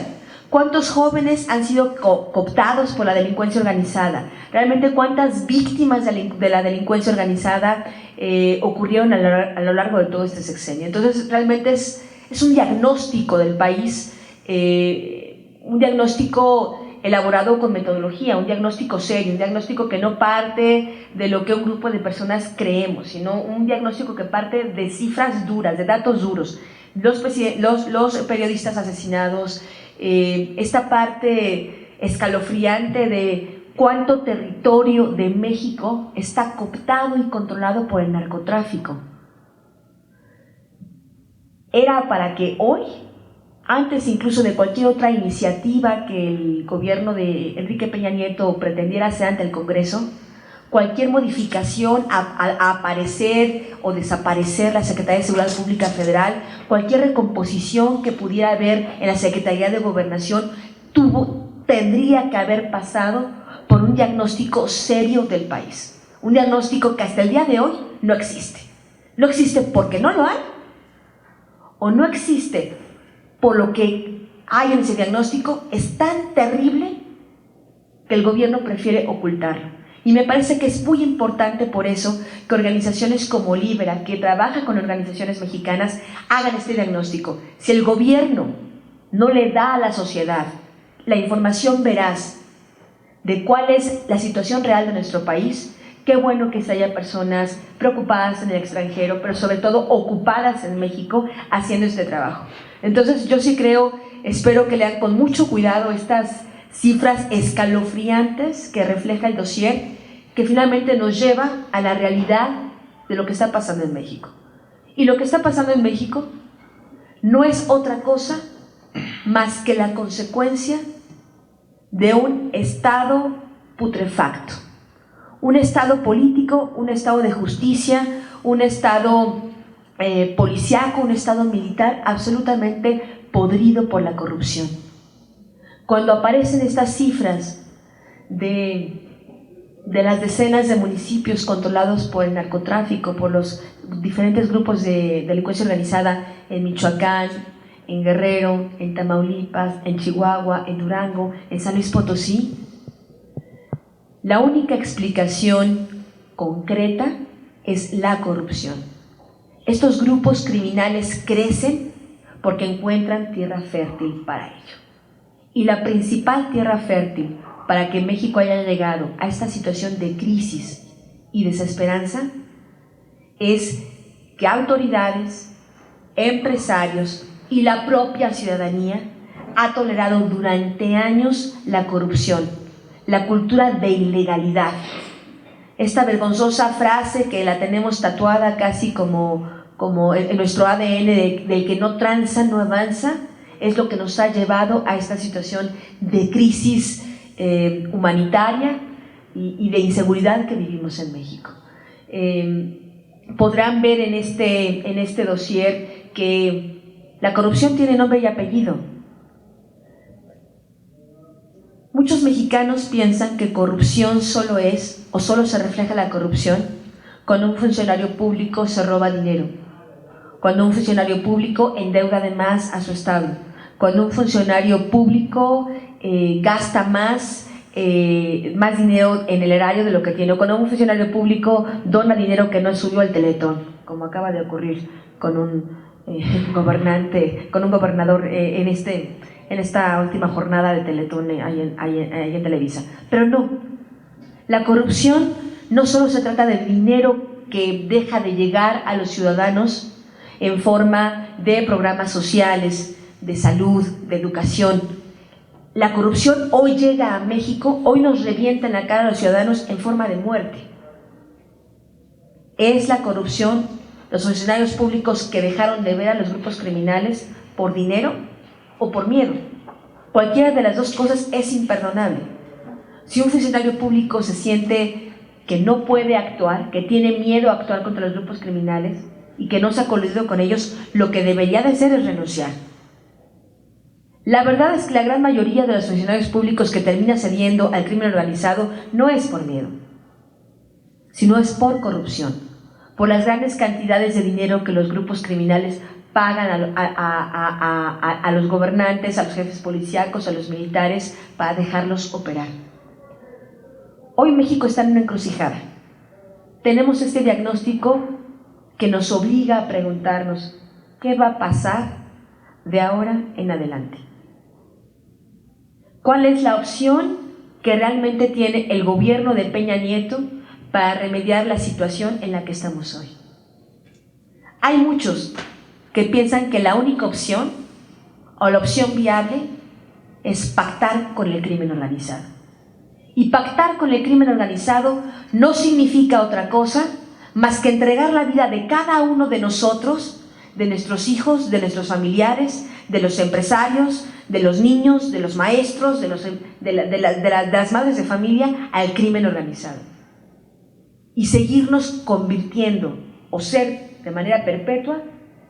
¿Cuántos jóvenes han sido cooptados por la delincuencia organizada? ¿Realmente cuántas víctimas de la delincuencia organizada ocurrieron a lo largo de todo este sexenio? Entonces realmente es un diagnóstico del país, un diagnóstico elaborado con metodología, un diagnóstico serio, un diagnóstico que no parte de lo que un grupo de personas creemos, sino un diagnóstico que parte de cifras duras, de datos duros. Los periodistas asesinados, esta parte escalofriante de cuánto territorio de México está cooptado y controlado por el narcotráfico. Era para que hoy, antes incluso de cualquier otra iniciativa que el gobierno de Enrique Peña Nieto pretendiera hacer ante el Congreso, cualquier modificación a aparecer o desaparecer la Secretaría de Seguridad Pública Federal, cualquier recomposición que pudiera haber en la Secretaría de Gobernación, tendría que haber pasado por un diagnóstico serio del país. Un diagnóstico que hasta el día de hoy no existe. No existe porque no lo hay, o no existe por lo que hay en ese diagnóstico es tan terrible que el gobierno prefiere ocultarlo. Y me parece que es muy importante por eso que organizaciones como Libera, que trabaja con organizaciones mexicanas, hagan este diagnóstico. Si el gobierno no le da a la sociedad la información veraz de cuál es la situación real de nuestro país, qué bueno que haya personas preocupadas en el extranjero, pero sobre todo ocupadas en México haciendo este trabajo. Entonces yo sí espero que lean con mucho cuidado estas cifras escalofriantes que refleja el dossier, que finalmente nos lleva a la realidad de lo que está pasando en México. Y lo que está pasando en México no es otra cosa más que la consecuencia de un Estado putrefacto, un Estado político, un Estado de justicia, un Estado policíaco, un Estado militar absolutamente podrido por la corrupción. Cuando aparecen estas cifras de las decenas de municipios controlados por el narcotráfico, por los diferentes grupos de delincuencia organizada en Michoacán, en Guerrero, en Tamaulipas, en Chihuahua, en Durango, en San Luis Potosí, la única explicación concreta es la corrupción. Estos grupos criminales crecen porque encuentran tierra fértil para ello. Y la principal tierra fértil para que México haya llegado a esta situación de crisis y desesperanza es que autoridades, empresarios y la propia ciudadanía ha tolerado durante años la corrupción, la cultura de ilegalidad. Esta vergonzosa frase que la tenemos tatuada casi como en nuestro ADN del que no tranza, no avanza, es lo que nos ha llevado a esta situación de crisis humanitaria y de inseguridad que vivimos en México. podrán ver en este dossier que la corrupción tiene nombre y apellido. Muchos mexicanos piensan que corrupción solo es, o solo se refleja la corrupción, cuando un funcionario público se roba dinero, cuando un funcionario público endeuda de más a su estado, cuando un funcionario público gasta más dinero en el erario de lo que tiene, o cuando un funcionario público dona dinero que no es suyo al Teletón, como acaba de ocurrir con un gobernador en esta última jornada de Teletón ahí en Televisa. Pero no, la corrupción no solo se trata del dinero que deja de llegar a los ciudadanos en forma de programas sociales, de salud, de educación. La corrupción hoy llega a México, hoy nos revienta en la cara a los ciudadanos en forma de muerte. Es la corrupción, los funcionarios públicos que dejaron de ver a los grupos criminales por dinero o por miedo. Cualquiera de las dos cosas es imperdonable. Si un funcionario público se siente que no puede actuar, que tiene miedo a actuar contra los grupos criminales y que no se ha coludido con ellos, lo que debería de hacer es renunciar. La verdad es que la gran mayoría de los funcionarios públicos que termina cediendo al crimen organizado no es por miedo, sino es por corrupción, por las grandes cantidades de dinero que los grupos criminales pagan a los gobernantes, a los jefes policíacos, a los militares, para dejarlos operar. Hoy México está en una encrucijada. Tenemos este diagnóstico que nos obliga a preguntarnos ¿qué va a pasar de ahora en adelante? ¿Cuál es la opción que realmente tiene el gobierno de Peña Nieto para remediar la situación en la que estamos hoy? Hay muchos que piensan que la única opción o la opción viable es pactar con el crimen organizado. Y pactar con el crimen organizado no significa otra cosa más que entregar la vida de cada uno de nosotros, de nuestros hijos, de nuestros familiares, de los empresarios, de los niños, de los maestros, de las madres de familia al crimen organizado. Y seguirnos convirtiendo o ser de manera perpetua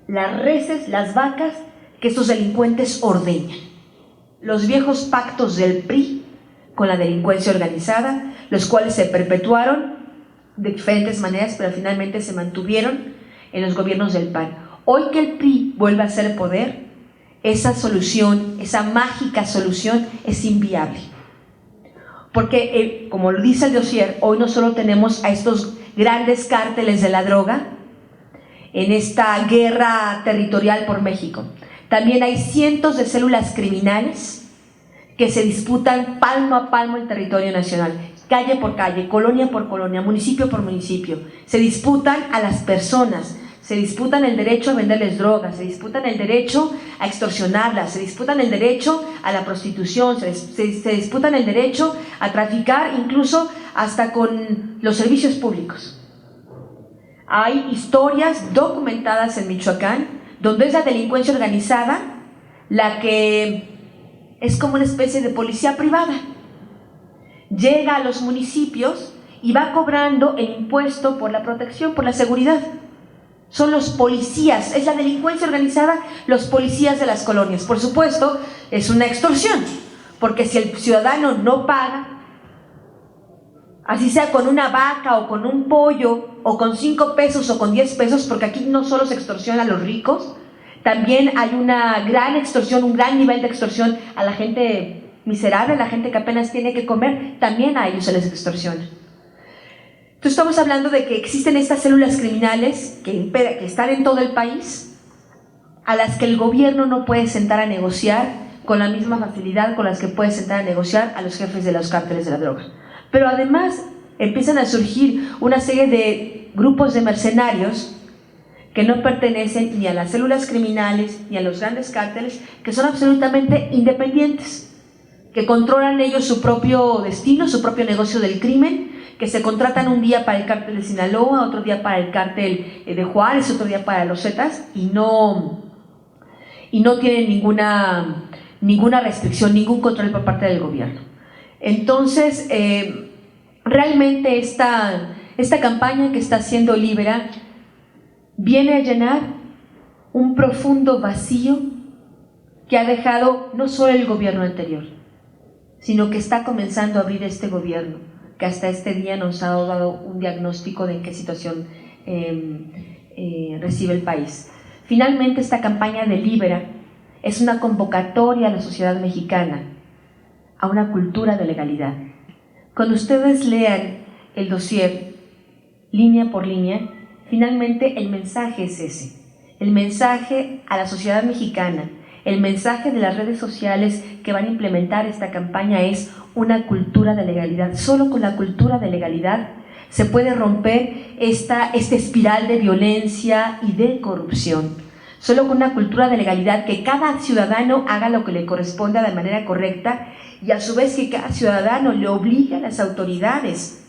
las reses, las vacas que estos delincuentes ordeñan. Los viejos pactos del PRI con la delincuencia organizada, los cuales se perpetuaron de diferentes maneras, pero finalmente se mantuvieron en los gobiernos del PAN. Hoy que el PRI vuelve a ser poder, esa solución, esa mágica solución es inviable. Porque, como lo dice el dossier, hoy no solo tenemos a estos grandes cárteles de la droga en esta guerra territorial por México, también hay cientos de células criminales que se disputan palmo a palmo el territorio nacional, calle por calle, colonia por colonia, municipio por municipio. Se disputan a las personas, se disputan el derecho a venderles drogas, se disputan el derecho a extorsionarlas, se disputan el derecho a la prostitución, se disputan el derecho a traficar incluso hasta con los servicios públicos. Hay historias documentadas en Michoacán donde es la delincuencia organizada la que es como una especie de policía privada. Llega a los municipios y va cobrando el impuesto por la protección, por la seguridad. Son los policías, es la delincuencia organizada, los policías de las colonias. Por supuesto, es una extorsión, porque si el ciudadano no paga, así sea con una vaca o con un pollo, o con 5 pesos o con 10 pesos, porque aquí no solo se extorsiona a los ricos, también hay una gran extorsión, un gran nivel de extorsión a la gente miserable, a la gente que apenas tiene que comer, también a ellos se les extorsiona. Entonces estamos hablando de que existen estas células criminales que están en todo el país, a las que el gobierno no puede sentar a negociar con la misma facilidad con las que puede sentar a negociar a los jefes de los cárteles de la droga. Pero además empiezan a surgir una serie de grupos de mercenarios que no pertenecen ni a las células criminales ni a los grandes cárteles, que son absolutamente independientes, que controlan ellos su propio destino, su propio negocio del crimen, que se contratan un día para el cártel de Sinaloa, otro día para el cártel de Juárez, otro día para los Zetas, y no tienen ninguna restricción, ningún control por parte del gobierno. Entonces, realmente esta campaña que está haciendo Libera viene a llenar un profundo vacío que ha dejado no solo el gobierno anterior, sino que está comenzando a abrir este gobierno, que hasta este día nos ha dado un diagnóstico de en qué situación recibe el país. Finalmente, esta campaña de Libera es una convocatoria a la sociedad mexicana a una cultura de legalidad. Cuando ustedes lean el dossier línea por línea, finalmente el mensaje es ese, el mensaje a la sociedad mexicana, el mensaje de las redes sociales que van a implementar esta campaña es una cultura de legalidad. Solo con la cultura de legalidad se puede romper esta espiral de violencia y de corrupción. Solo con una cultura de legalidad, que cada ciudadano haga lo que le corresponda de manera correcta y a su vez que cada ciudadano le obligue a las autoridades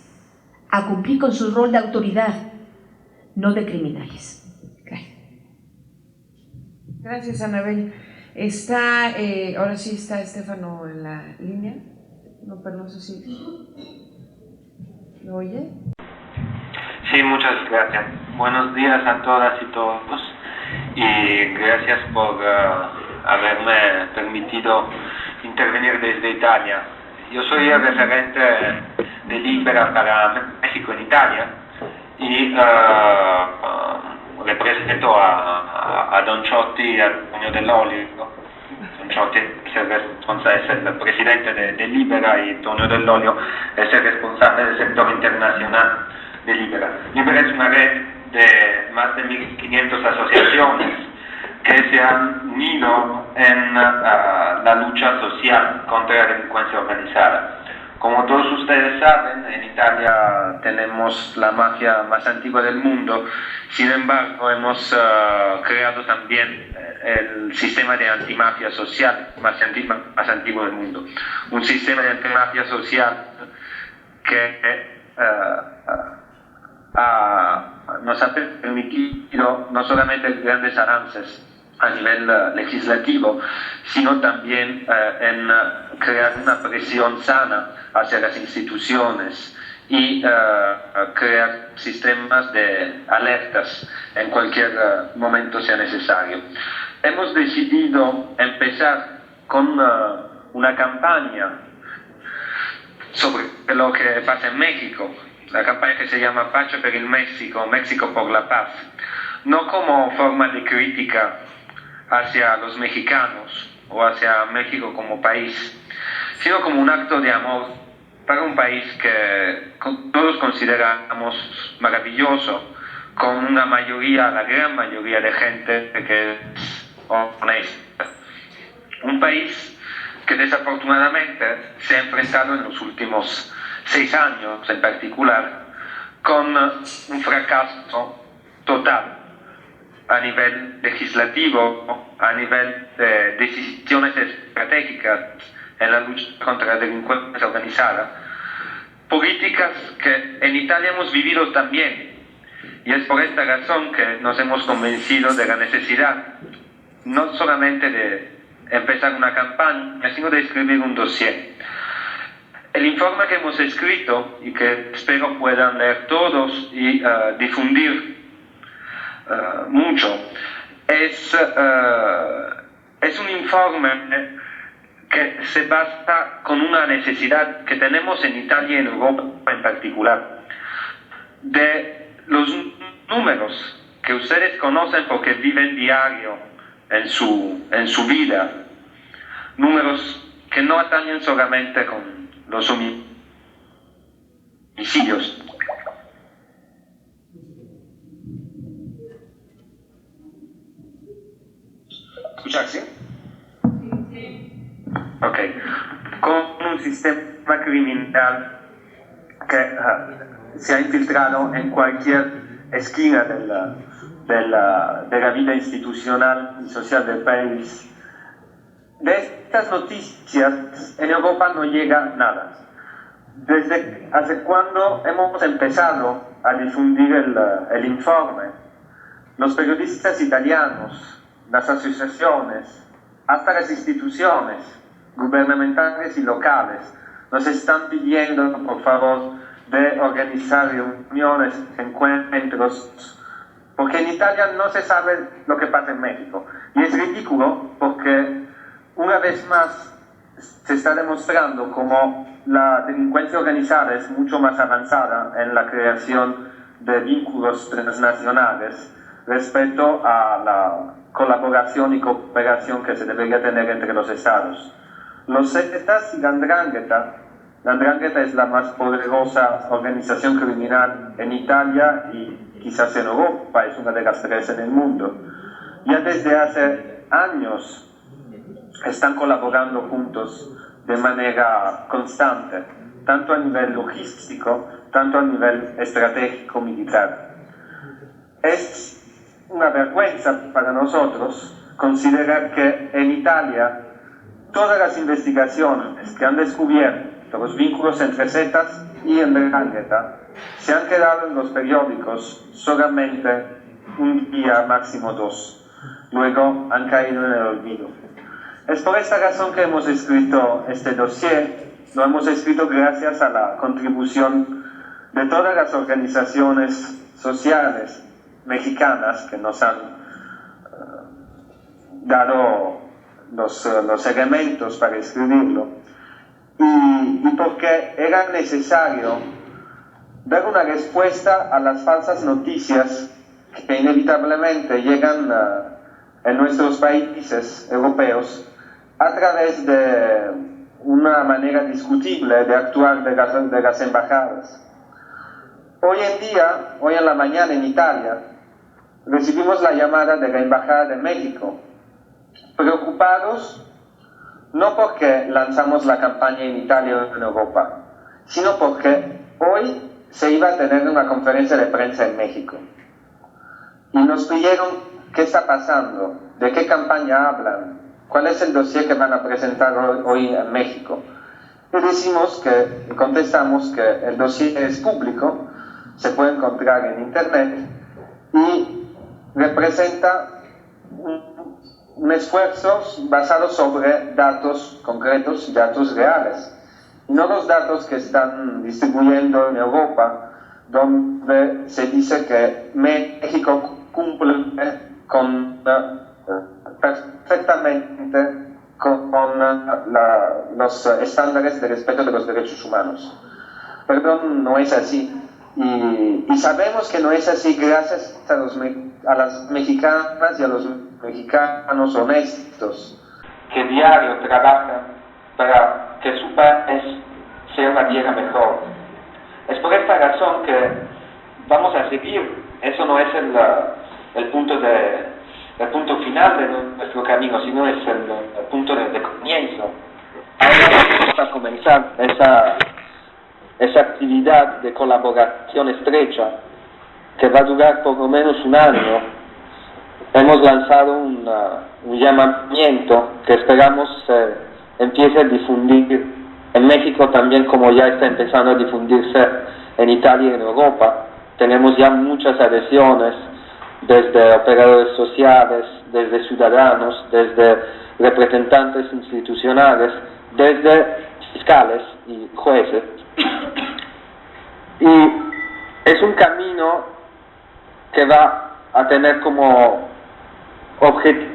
a cumplir con su rol de autoridad, no de criminales. Gracias. Gracias, Anabel. Ahora sí está Estefano en la línea. No, pero no sé si ¿lo oye? Sí, muchas gracias. Buenos días a todas y todos y gracias por haberme permitido intervenir desde Italia. Yo soy el referente de Libera para México en Italia y represento a Don Ciotti y al Tonio Dell'Olio. Don Ciotti es el presidente de Libera y Tonio Dell'Olio es el responsable del sector internacional de Libera. Libera es una red de más de 1.500 asociaciones que se han unido en la lucha social contra la delincuencia organizada. Como todos ustedes saben, en Italia tenemos la mafia más antigua del mundo, sin embargo hemos creado también el sistema de antimafia social más antiguo del mundo. Un sistema de antimafia social que nos ha permitido no solamente grandes avances a nivel legislativo, sino también en crear una presión sana hacia las instituciones y crear sistemas de alertas en cualquier momento sea necesario. Hemos decidido empezar con una campaña sobre lo que pasa en México, la campaña que se llama Pace per il México, México por la Paz, no como forma de crítica hacia los mexicanos o hacia México como país, sino como un acto de amor para un país que todos consideramos maravilloso, con una mayoría, la gran mayoría de gente que es honesta. Un país que desafortunadamente se ha enfrentado en los últimos 6 años en particular con un fracaso total a nivel legislativo, a nivel de decisiones estratégicas en la lucha contra la delincuencia organizada, políticas que en Italia hemos vivido también, y es por esta razón que nos hemos convencido de la necesidad no solamente de empezar una campaña, sino de escribir un dossier. El informe que hemos escrito y que espero puedan leer todos y difundir mucho, es un informe que se basa con una necesidad que tenemos en Italia y en Europa en particular, de los números que ustedes conocen porque viven diario en su vida, números que no atañen solamente con los homicidios. ¿Escucharse? Ok. Con un sistema criminal que se ha infiltrado en cualquier esquina de la vida institucional y social del país. De estas noticias en Europa no llega nada. Desde hace cuando hemos empezado a difundir el informe, los periodistas italianos, las asociaciones, hasta las instituciones gubernamentales y locales nos están pidiendo, por favor, de organizar reuniones, encuentros porque en Italia no se sabe lo que pasa en México. Y es ridículo porque una vez más se está demostrando cómo la delincuencia organizada es mucho más avanzada en la creación de vínculos transnacionales respecto a la colaboración y cooperación que se debería tener entre los estados. Los Zetas y la 'Ndrangheta es la más poderosa organización criminal en Italia y quizás en Europa, es una de las 3 en el mundo. Ya desde hace años están colaborando juntos de manera constante, tanto a nivel logístico, tanto a nivel estratégico militar. Es una vergüenza para nosotros considerar que en Italia todas las investigaciones que han descubierto los vínculos entre Zetas y 'Ndrangheta se han quedado en los periódicos solamente un día, máximo 2. Luego han caído en el olvido. Es por esta razón que hemos escrito este dossier. Lo hemos escrito gracias a la contribución de todas las organizaciones sociales mexicanas que nos han dado los elementos para escribirlo, y porque era necesario dar una respuesta a las falsas noticias que inevitablemente llegan en nuestros países europeos a través de una manera discutible de actuar de las embajadas. Hoy en la mañana en Italia, recibimos la llamada de la Embajada de México, preocupados no porque lanzamos la campaña en Italia o en Europa, sino porque hoy se iba a tener una conferencia de prensa en México. Y nos pidieron qué está pasando, de qué campaña hablan, cuál es el dossier que van a presentar hoy en México. Y contestamos que el dossier es público, se puede encontrar en internet y representa un esfuerzo basado sobre datos concretos y datos reales, y no los datos que están distribuyendo en Europa, donde se dice que México cumple perfectamente con los estándares de respeto de los derechos humanos. Perdón, no es así. Y sabemos que no es así gracias a las mexicanas y a los mexicanos honestos que diario trabajan para que su país sea una tierra mejor. Es por esta razón que vamos a seguir. Eso no es el punto final de nuestro camino, sino es el punto de comienzo. Ahora vamos a comenzar esa actividad de colaboración estrecha que va a durar por lo menos un año. Hemos lanzado un llamamiento que esperamos empiece a difundir en México también, como ya está empezando a difundirse en Italia y en Europa. Tenemos ya muchas adhesiones desde operadores sociales, desde ciudadanos, desde representantes institucionales, desde fiscales y jueces. Y es un camino que va a tener como objetivo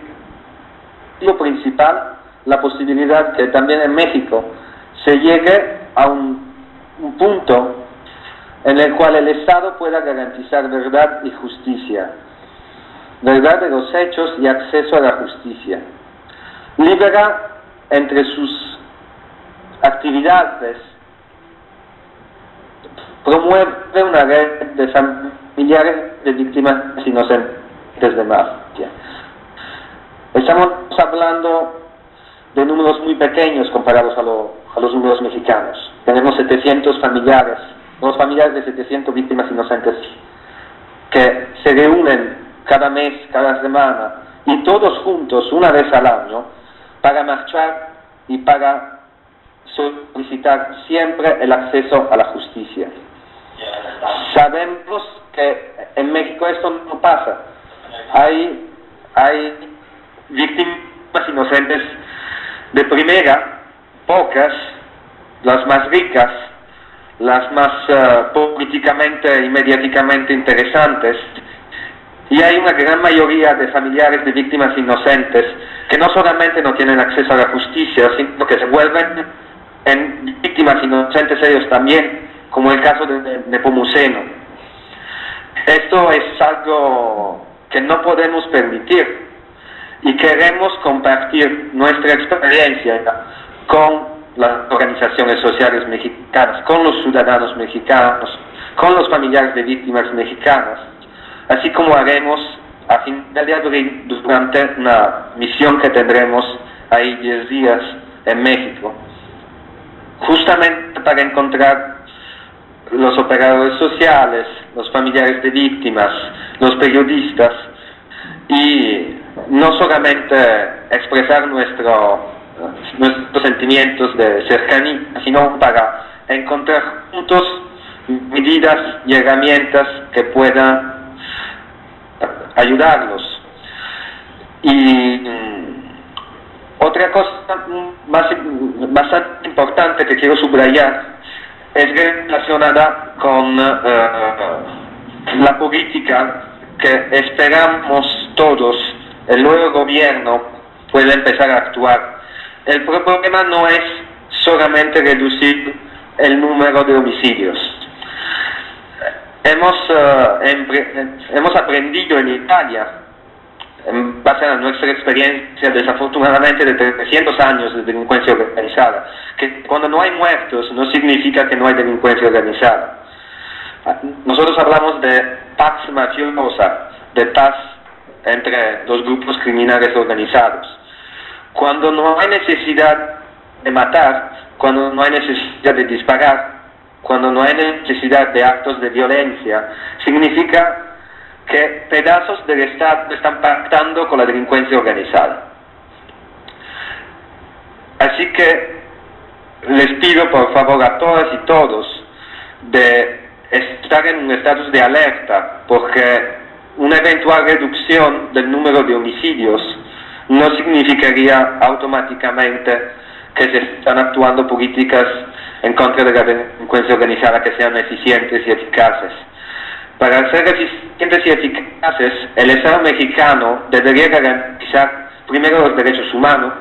principal la posibilidad que también en México se llegue a un punto en el cual el Estado pueda garantizar verdad y justicia, verdad de los hechos y acceso a la justicia. Libera entre sus actividades, promueve una red de familiares de víctimas inocentes de mafia. Estamos hablando de números muy pequeños comparados a los números mexicanos. Tenemos 700 familiares, los familiares de 700 víctimas inocentes que se reúnen cada mes, cada semana, y todos juntos, una vez al año, para marchar y para solicitar siempre el acceso a la justicia. Sabemos que en México esto no pasa. Hay víctimas inocentes de primera, pocas, las más ricas, las más políticamente y mediáticamente interesantes, y hay una gran mayoría de familiares de víctimas inocentes que no solamente no tienen acceso a la justicia, sino que se vuelven en víctimas inocentes ellos también, como el caso de Nepomuceno. Esto es algo que no podemos permitir y queremos compartir nuestra experiencia con las organizaciones sociales mexicanas, con los ciudadanos mexicanos, con los familiares de víctimas mexicanas, así como haremos a final de abril durante una misión que tendremos ahí 10 días en México, justamente para encontrar los operadores sociales, los familiares de víctimas, los periodistas, y no solamente expresar nuestros sentimientos de cercanía, sino para encontrar juntos medidas y herramientas que puedan ayudarlos. Y otra cosa bastante importante que quiero subrayar es relacionada con la política que esperamos todos el nuevo gobierno pueda empezar a actuar. El problema no es solamente reducir el número de homicidios. Hemos aprendido en Italia, en base a nuestra experiencia desafortunadamente de 300 años de delincuencia organizada, que cuando no hay muertos no significa que no hay delincuencia organizada. Nosotros hablamos de pax mafiosa, de paz entre dos grupos criminales organizados. Cuando no hay necesidad de matar, cuando no hay necesidad de disparar, cuando no hay necesidad de actos de violencia, significa que pedazos del Estado están pactando con la delincuencia organizada. Así que les pido por favor a todas y todos de estar en un estatus de alerta, porque una eventual reducción del número de homicidios no significaría automáticamente que se están actuando políticas en contra de la delincuencia organizada que sean eficientes y eficaces. Para ser eficientes y eficaces, el Estado mexicano debería garantizar primero los derechos humanos,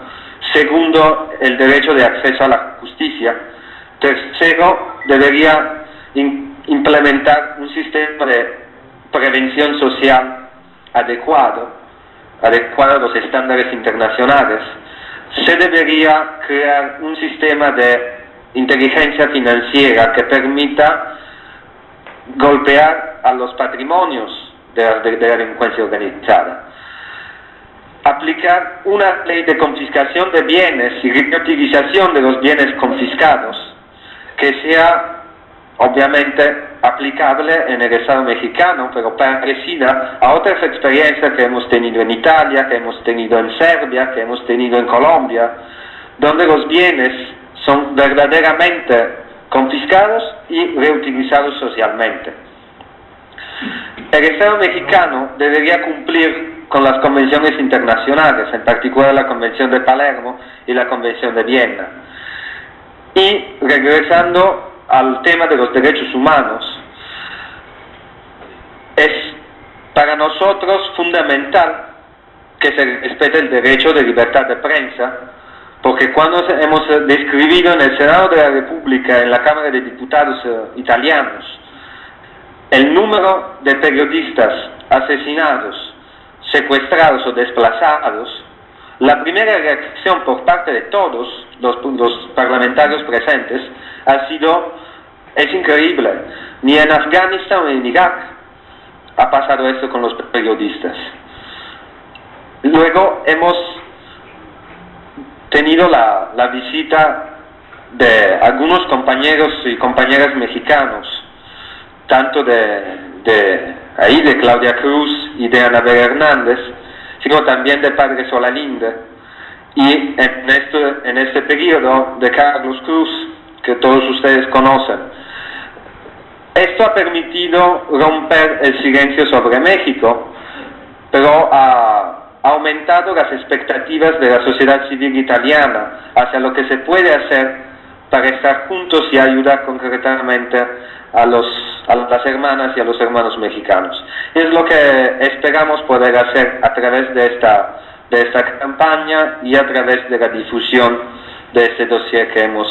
segundo el derecho de acceso a la justicia, tercero debería implementar un sistema de prevención social adecuado a los estándares internacionales. Se debería crear un sistema de inteligencia financiera que permita golpear a los patrimonios de la delincuencia organizada. Aplicar una ley de confiscación de bienes y reutilización de los bienes confiscados que sea obviamente aplicable en el Estado mexicano, pero parecida a otras experiencias que hemos tenido en Italia, que hemos tenido en Serbia, que hemos tenido en Colombia, donde los bienes son verdaderamente confiscados y reutilizados socialmente. El Estado mexicano debería cumplir con las convenciones internacionales, en particular la Convención de Palermo y la Convención de Viena. Y regresando al tema de los derechos humanos, es para nosotros fundamental que se respete el derecho de libertad de prensa, porque cuando hemos describido en el Senado de la República, en la Cámara de Diputados italianos, el número de periodistas asesinados, secuestrados o desplazados, la primera reacción por parte de todos los parlamentarios presentes ha sido: es increíble, ni en Afganistán ni en Irak ha pasado esto con los periodistas. Luego hemos tenido la visita de algunos compañeros y compañeras mexicanos, tanto de Claudia Cruz y de Anabel Hernández, sino también de Padre Solalinde, y en este periodo de Carlos Cruz, que todos ustedes conocen. Esto ha permitido romper el silencio sobre México, pero ha aumentado las expectativas de la sociedad civil italiana hacia lo que se puede hacer para estar juntos y ayudar concretamente a los a las hermanas y a los hermanos mexicanos. Y es lo que esperamos poder hacer a través de esta campaña y a través de la difusión de este dossier que hemos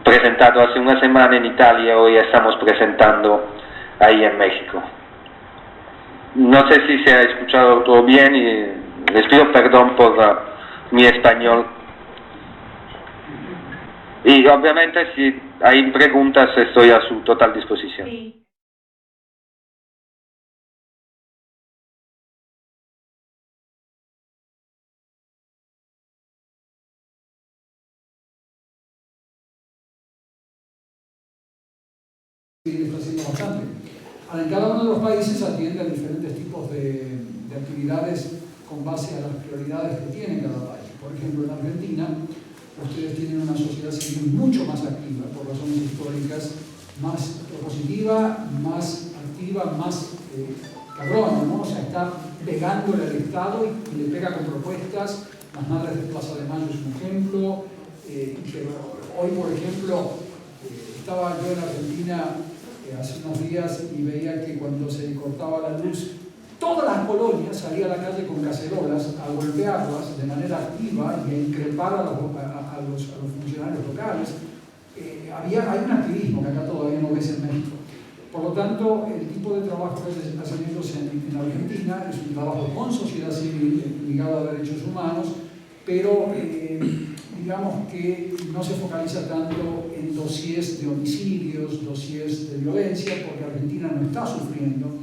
presentado hace una semana en Italia. Hoy estamos presentando ahí en México. No sé si se ha escuchado todo bien y les pido perdón por mi español. Y obviamente si hay preguntas estoy a su total disposición. Sí. Está haciendo bastante. Ahora, en cada uno de los países atiende a diferentes tipos de actividades con base a las prioridades que tiene cada país. Por ejemplo, en Argentina, ustedes tienen una sociedad civil mucho más activa, por razones históricas, más propositiva, más activa, más cabrona, ¿no? O sea, está pegándole al Estado y le pega con propuestas. Las Madres de Plaza de Mayo es un ejemplo, pero hoy, por ejemplo, estaba yo en Argentina hace unos días y veía que cuando se cortaba la luz, todas las colonias salían a la calle con cacerolas a golpearlas de manera activa y a increpar a los funcionarios locales. Hay un activismo que acá todavía no ves en México. Por lo tanto, el tipo de trabajo que hacen ellos en Argentina es un trabajo con sociedad civil ligado a derechos humanos, pero digamos que no se focaliza tanto en dossiers de homicidios, dossiers de violencia, porque Argentina no está sufriendo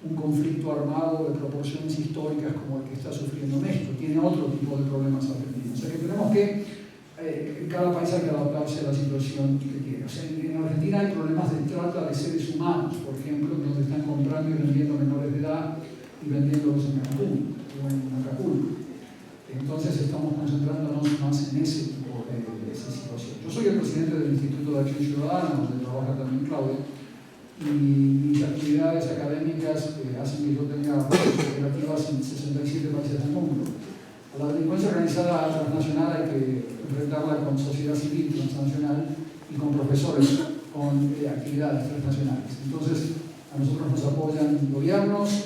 un conflicto armado de proporciones históricas como el que está sufriendo México. Tiene otro tipo de problemas Argentina. O sea que tenemos que, cada país hay que adaptarse a la situación que tiene. O sea, en Argentina hay problemas de trata de seres humanos, por ejemplo, donde están comprando y vendiendo menores de edad y vendiéndolos en Cancún o en Acapulco. Entonces estamos concentrándonos más en ese tipo de situación. Yo soy el presidente del Instituto de Acción Ciudadana, donde trabaja también Claudia, y mis actividades académicas hacen que yo tenga operativas en 67 países del mundo. A la delincuencia organizada transnacional hay que enfrentarla con sociedad civil transnacional y con profesores con actividades transnacionales. Entonces, a nosotros nos apoyan gobiernos,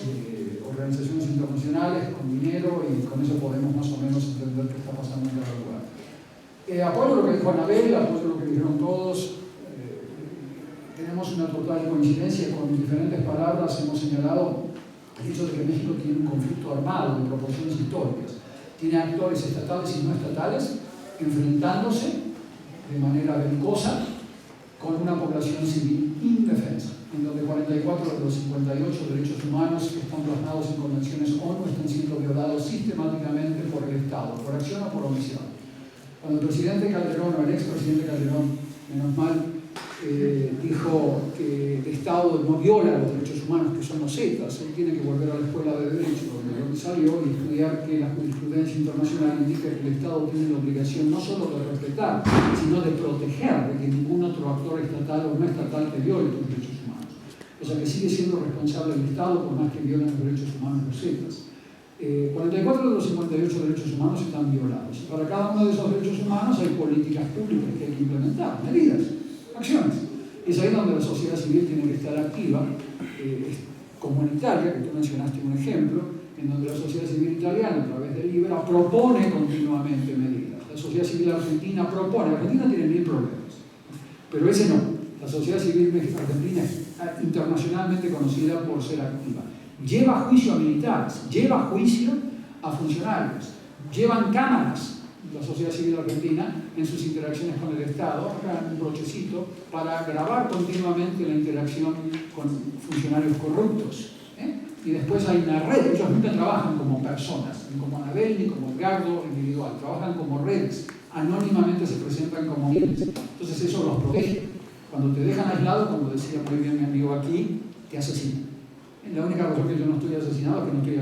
organizaciones internacionales con dinero, y con eso podemos más o menos entender qué está pasando en cada lugar. Apoyo lo que dijo Anabel, apoyo lo que dijeron todos. Tenemos una total coincidencia. Con diferentes palabras hemos señalado el hecho de que México tiene un conflicto armado de proporciones históricas. Tiene actores estatales y no estatales enfrentándose de manera belicosa con una población civil indefensa, en donde 44 de los 58 derechos humanos que están plasmados en convenciones ONU están siendo violados sistemáticamente por el Estado, por acción o por omisión. Cuando el presidente Calderón, o el expresidente Calderón, menos mal, dijo que el Estado no viola los derechos humanos, que son los Zetas, él tiene que volver a la escuela de Derecho, donde salió, y estudiar que la jurisprudencia internacional indica que el Estado tiene la obligación no solo de respetar, sino de proteger de que ningún otro actor estatal o no estatal te viole tus derechos humanos. O sea que sigue siendo responsable el Estado por más que violen los derechos humanos los Zetas. 44 de los 58 derechos humanos están violados. Para cada uno de esos derechos humanos hay políticas públicas que hay que implementar, medidas, acciones. Y es ahí donde la sociedad civil tiene que estar activa, comunitaria, que tú mencionaste un ejemplo, en donde la sociedad civil italiana, a través de Libera, propone continuamente medidas. La sociedad civil argentina propone. Argentina tiene 1000 problemas, pero ese no. La sociedad civil argentina es internacionalmente conocida por ser activa. Lleva juicio a militares, lleva juicio a funcionarios, llevan cámaras la sociedad civil argentina en sus interacciones con el Estado, acá un brochecito, para grabar continuamente la interacción con funcionarios corruptos. Y después hay una red, ellos nunca trabajan como personas, ni como Anabel, ni como Edgardo individual, trabajan como redes, anónimamente se presentan como miles. Entonces eso los protege. Cuando te dejan aislado, como decía muy bien mi amigo aquí, te asesinan. La única razón que yo no estoy asesinado es que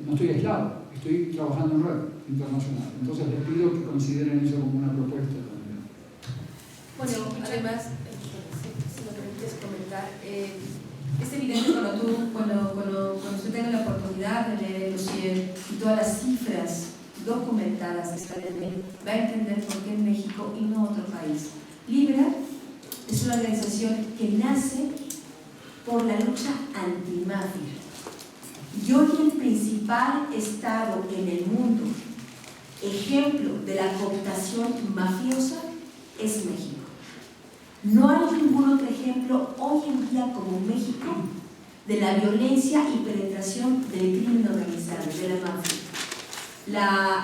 no estoy aislado, estoy trabajando en red internacional. Entonces les pido que consideren eso como una propuesta también. Bueno, además, si me permites comentar, es evidente cuando usted tenga la oportunidad de leer el dossier y todas las cifras documentadas que están en él, va a entender por qué en México y no otro país. Libera es una organización que nace por la lucha antimafia. Y hoy el principal estado en el mundo, ejemplo de la cooptación mafiosa, es México. No hay ningún otro ejemplo hoy en día como México de la violencia y penetración del crimen organizado, de la mafia.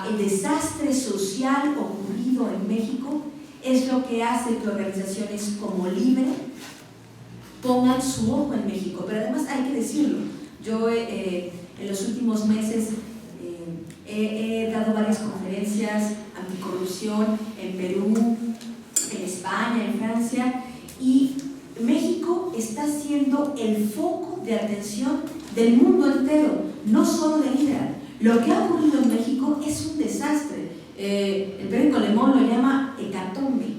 El desastre social ocurrido en México es lo que hace que organizaciones como Libre pongan su ojo en México. Pero además hay que decirlo, yo en los últimos meses he dado varias conferencias anticorrupción en Perú, en España, en Francia, y México está siendo el foco de atención del mundo entero, no solo de Libra. Lo que ha ocurrido en México es un desastre. El periódico Le Monde lo llama hecatombe,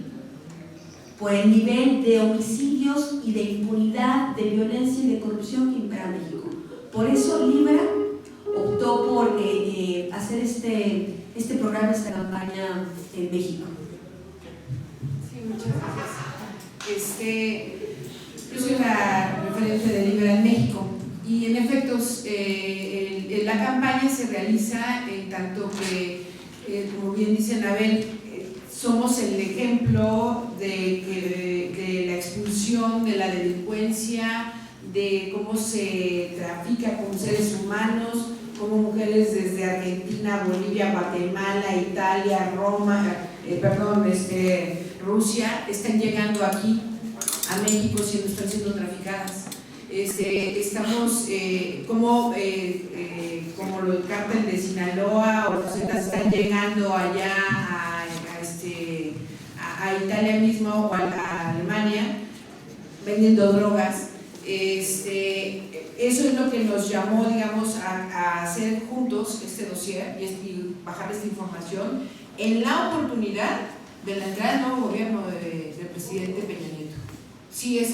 por el nivel de homicidios y de impunidad, de violencia y de corrupción que impera en México. Por eso Libra optó por hacer este programa, esta campaña en México. Sí, muchas gracias. Yo soy la referente de Libra en México y en efectos la campaña se realiza en tanto que, como bien dice Anabel, somos el ejemplo de la expulsión de la delincuencia, de cómo se trafica con seres humanos, cómo mujeres desde Argentina, Bolivia, Guatemala, Italia, Rusia están llegando aquí a México están siendo traficadas. Estamos como el cártel de Sinaloa o los Zetas están llegando allá a Italia mismo o a Alemania vendiendo drogas. Eso es lo que nos llamó, digamos, a hacer juntos este dossier y bajar esta información en la oportunidad de la entrada del nuevo gobierno del presidente Peña Nieto. Sí, es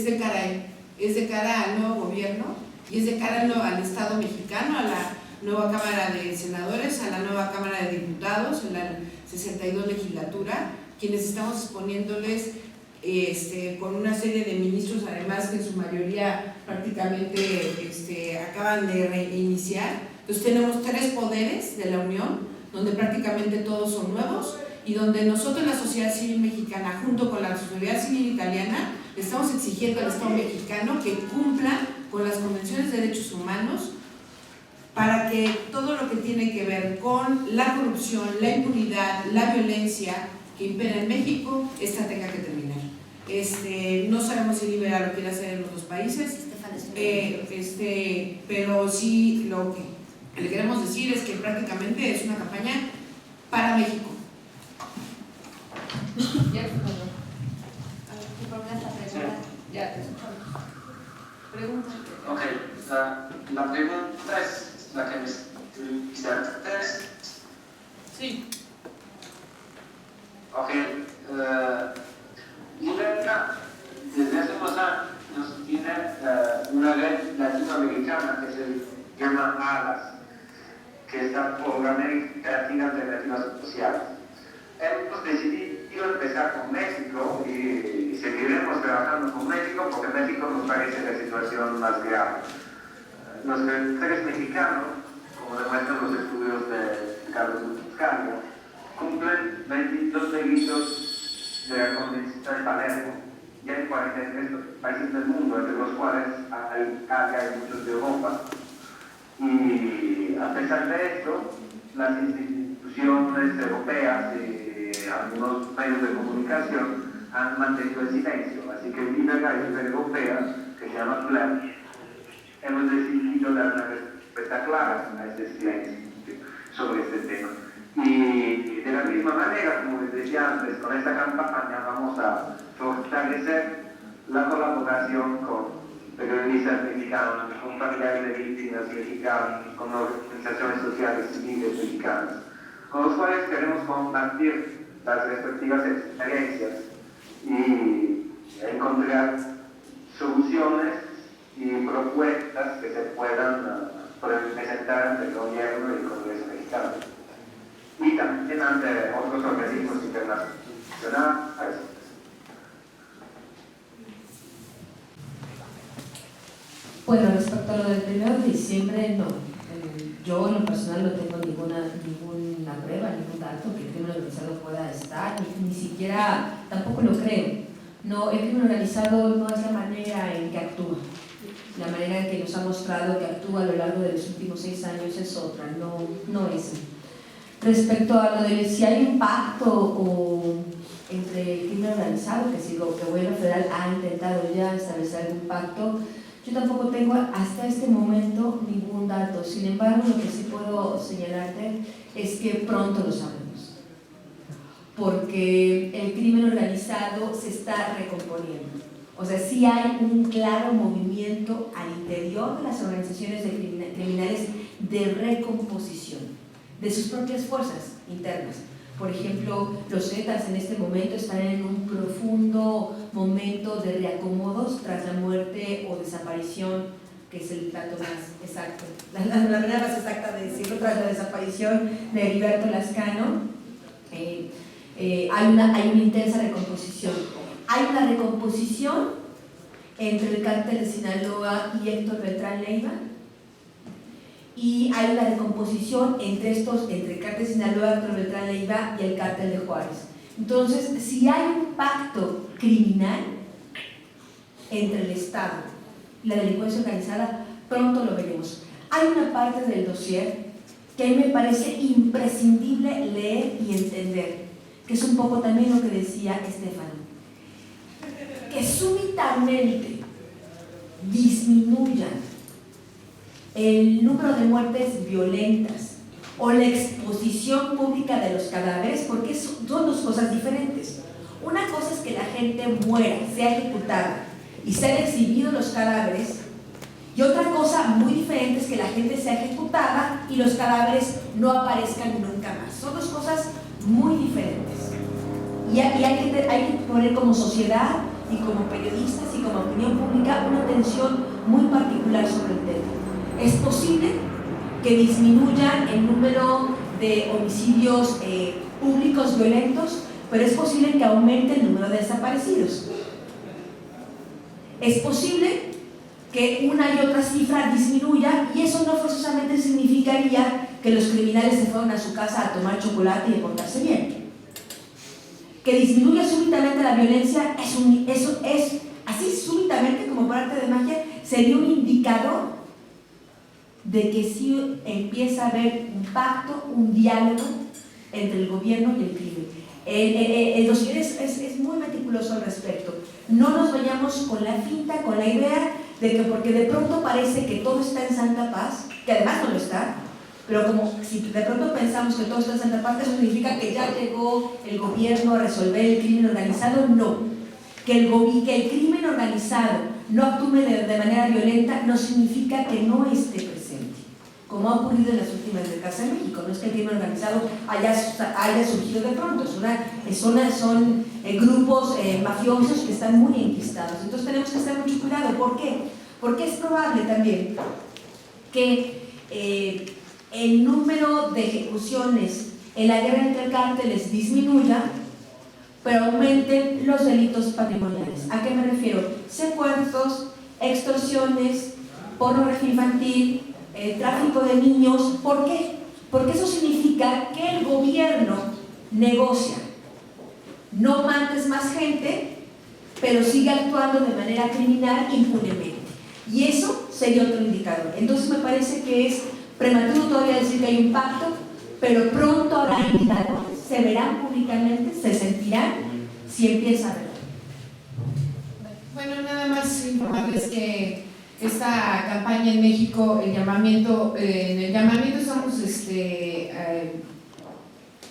de cara a él, es de cara al nuevo gobierno y es de cara al Estado mexicano, a la nueva Cámara de Senadores, a la nueva Cámara de Diputados, en la 62 legislatura, quienes estamos exponiéndoles con una serie de ministros, además que en su mayoría prácticamente acaban de reiniciar. Entonces tenemos 3 poderes de la Unión, donde prácticamente todos son nuevos y donde nosotros, la sociedad civil mexicana, junto con la sociedad civil italiana, le estamos exigiendo al Estado mexicano que cumpla con las convenciones de derechos humanos para que todo lo que tiene que ver con la corrupción, la impunidad, la violencia que impera en México, esta tenga que terminar. No sabemos si Libera lo quiere hacer en los 2 países, pero sí lo que le queremos decir es que prácticamente es una campaña para México. Pregunta. Ok, la pregunta es la que me hiciste antes. Sí. Ok, Libera desde hace unos años tiene una red latinoamericana que se llama ALAS, que está por América Latina Alternativa Social. Hemos decidido empezar con México y seguiremos trabajando con México porque México nos parece la situación más grave. Los carteles mexicanos, como demuestran los estudios de Carlos Buscalia, cumplen 22 delitos de la Convención de Palermo y hay 43 países del mundo, entre los cuales hay muchos de Europa. Y a pesar de esto, las instituciones europeas y algunos medios de comunicación han mantenido el silencio. Así que Libera y Libera Europea, que se llama PLAN, hemos decidido dar una respuesta clara a este silencio sobre este tema. Y de la misma manera, como les decía antes, con esta campaña vamos a fortalecer la colaboración con periodistas mexicanos, con familiares de víctimas mexicanos, con organizaciones sociales civiles mexicanas, con los cuales queremos compartir las respectivas experiencias y encontrar soluciones y propuestas que se puedan presentar ante el gobierno y el Congreso mexicano. Y también ante otros organismos internacionales. Bueno, respecto a lo del 1 de diciembre, no. Yo en lo personal no tengo ninguna prueba, ningún dato que el crimen organizado pueda estar, ni siquiera, tampoco lo creo. No, el crimen organizado no es la manera en que actúa. La manera en que nos ha mostrado que actúa a lo largo de los últimos 6 años es otra, no es. Respecto a lo de si hay un pacto entre el crimen organizado, que si el gobierno federal ha intentado ya establecer algún pacto, yo tampoco tengo hasta este momento ningún dato. Sin embargo, lo que sí puedo señalarte es que pronto lo sabremos, porque el crimen organizado se está recomponiendo. O sea, sí hay un claro movimiento al interior de las organizaciones criminales de recomposición de sus propias fuerzas internas. Por ejemplo, los Zetas en este momento están en un profundo momento de reacomodos tras la muerte o desaparición, que es el dato más exacto, la manera más exacta de decirlo, tras la desaparición de Heriberto Lascano. Hay una intensa recomposición. Hay una recomposición entre el cártel de Sinaloa y Héctor Beltrán Leiva, y hay una recomposición entre el cártel de Sinaloa, Héctor Beltrán Leiva y el cártel de Juárez. Entonces, si hay un pacto criminal entre el Estado y la delincuencia organizada, pronto lo veremos. Hay una parte del dossier que a mí me parece imprescindible leer y entender, que es un poco también lo que decía Estefano, que súbitamente disminuyan el número de muertes violentas o la exposición pública de los cadáveres, porque son dos cosas diferentes. Una cosa es que la gente muera, sea ejecutada y sean exhibidos los cadáveres, y otra cosa muy diferente es que la gente sea ejecutada y los cadáveres no aparezcan nunca más. Son dos cosas muy diferentes, y hay que poner como sociedad y como periodistas y como opinión pública una atención muy particular sobre el tema. Es posible que disminuyan el número de homicidios públicos violentos, pero es posible que aumente el número de desaparecidos. Es posible que una y otra cifra disminuya, y eso no forzosamente significaría que los criminales se fueron a su casa a tomar chocolate y a portarse bien. Que disminuya súbitamente la violencia, eso es así súbitamente, como por arte de magia, sería un indicador de que sí empieza a haber un pacto, un diálogo entre el gobierno y el crimen. El dossier es muy meticuloso al respecto. No nos vayamos con la finta, con la idea de que porque de pronto parece que todo está en santa paz, que además no lo está, pero como si de pronto pensamos que todo está en santa paz, eso significa que ya llegó el gobierno a resolver el crimen organizado. No. Que el crimen organizado no actúe de manera violenta no significa que no esté presente, como ha ocurrido en las últimas décadas en México. No es que el crimen organizado haya surgido de pronto, son grupos mafiosos que están muy enquistados. Entonces tenemos que tener mucho cuidado. ¿Por qué? Porque es probable también que el número de ejecuciones en la guerra entre cárteles disminuya, pero aumenten los delitos patrimoniales. ¿A qué me refiero? Secuestros, extorsiones, pornografía infantil, tráfico de niños. ¿Por qué? Porque eso significa que el gobierno negocia. No mates más gente, pero sigue actuando de manera criminal impunemente. Y eso sería otro indicador. Entonces me parece que es prematuro todavía decir que hay un pacto, pero pronto habrá indicadores, se verán públicamente, se sentirán si empieza a ver. Bueno, nada más informarles que esta campaña en México, en el llamamiento estamos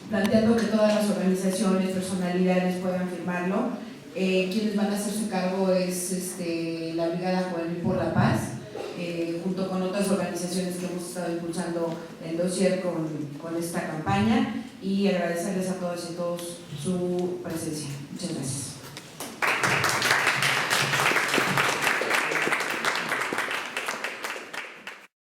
planteando que todas las organizaciones, personalidades puedan firmarlo. Quienes van a hacerse cargo es la Brigada Juvenil por la Paz, junto con otras organizaciones que hemos estado impulsando el dossier con esta campaña, y agradecerles a todas y todos su presencia. Muchas gracias.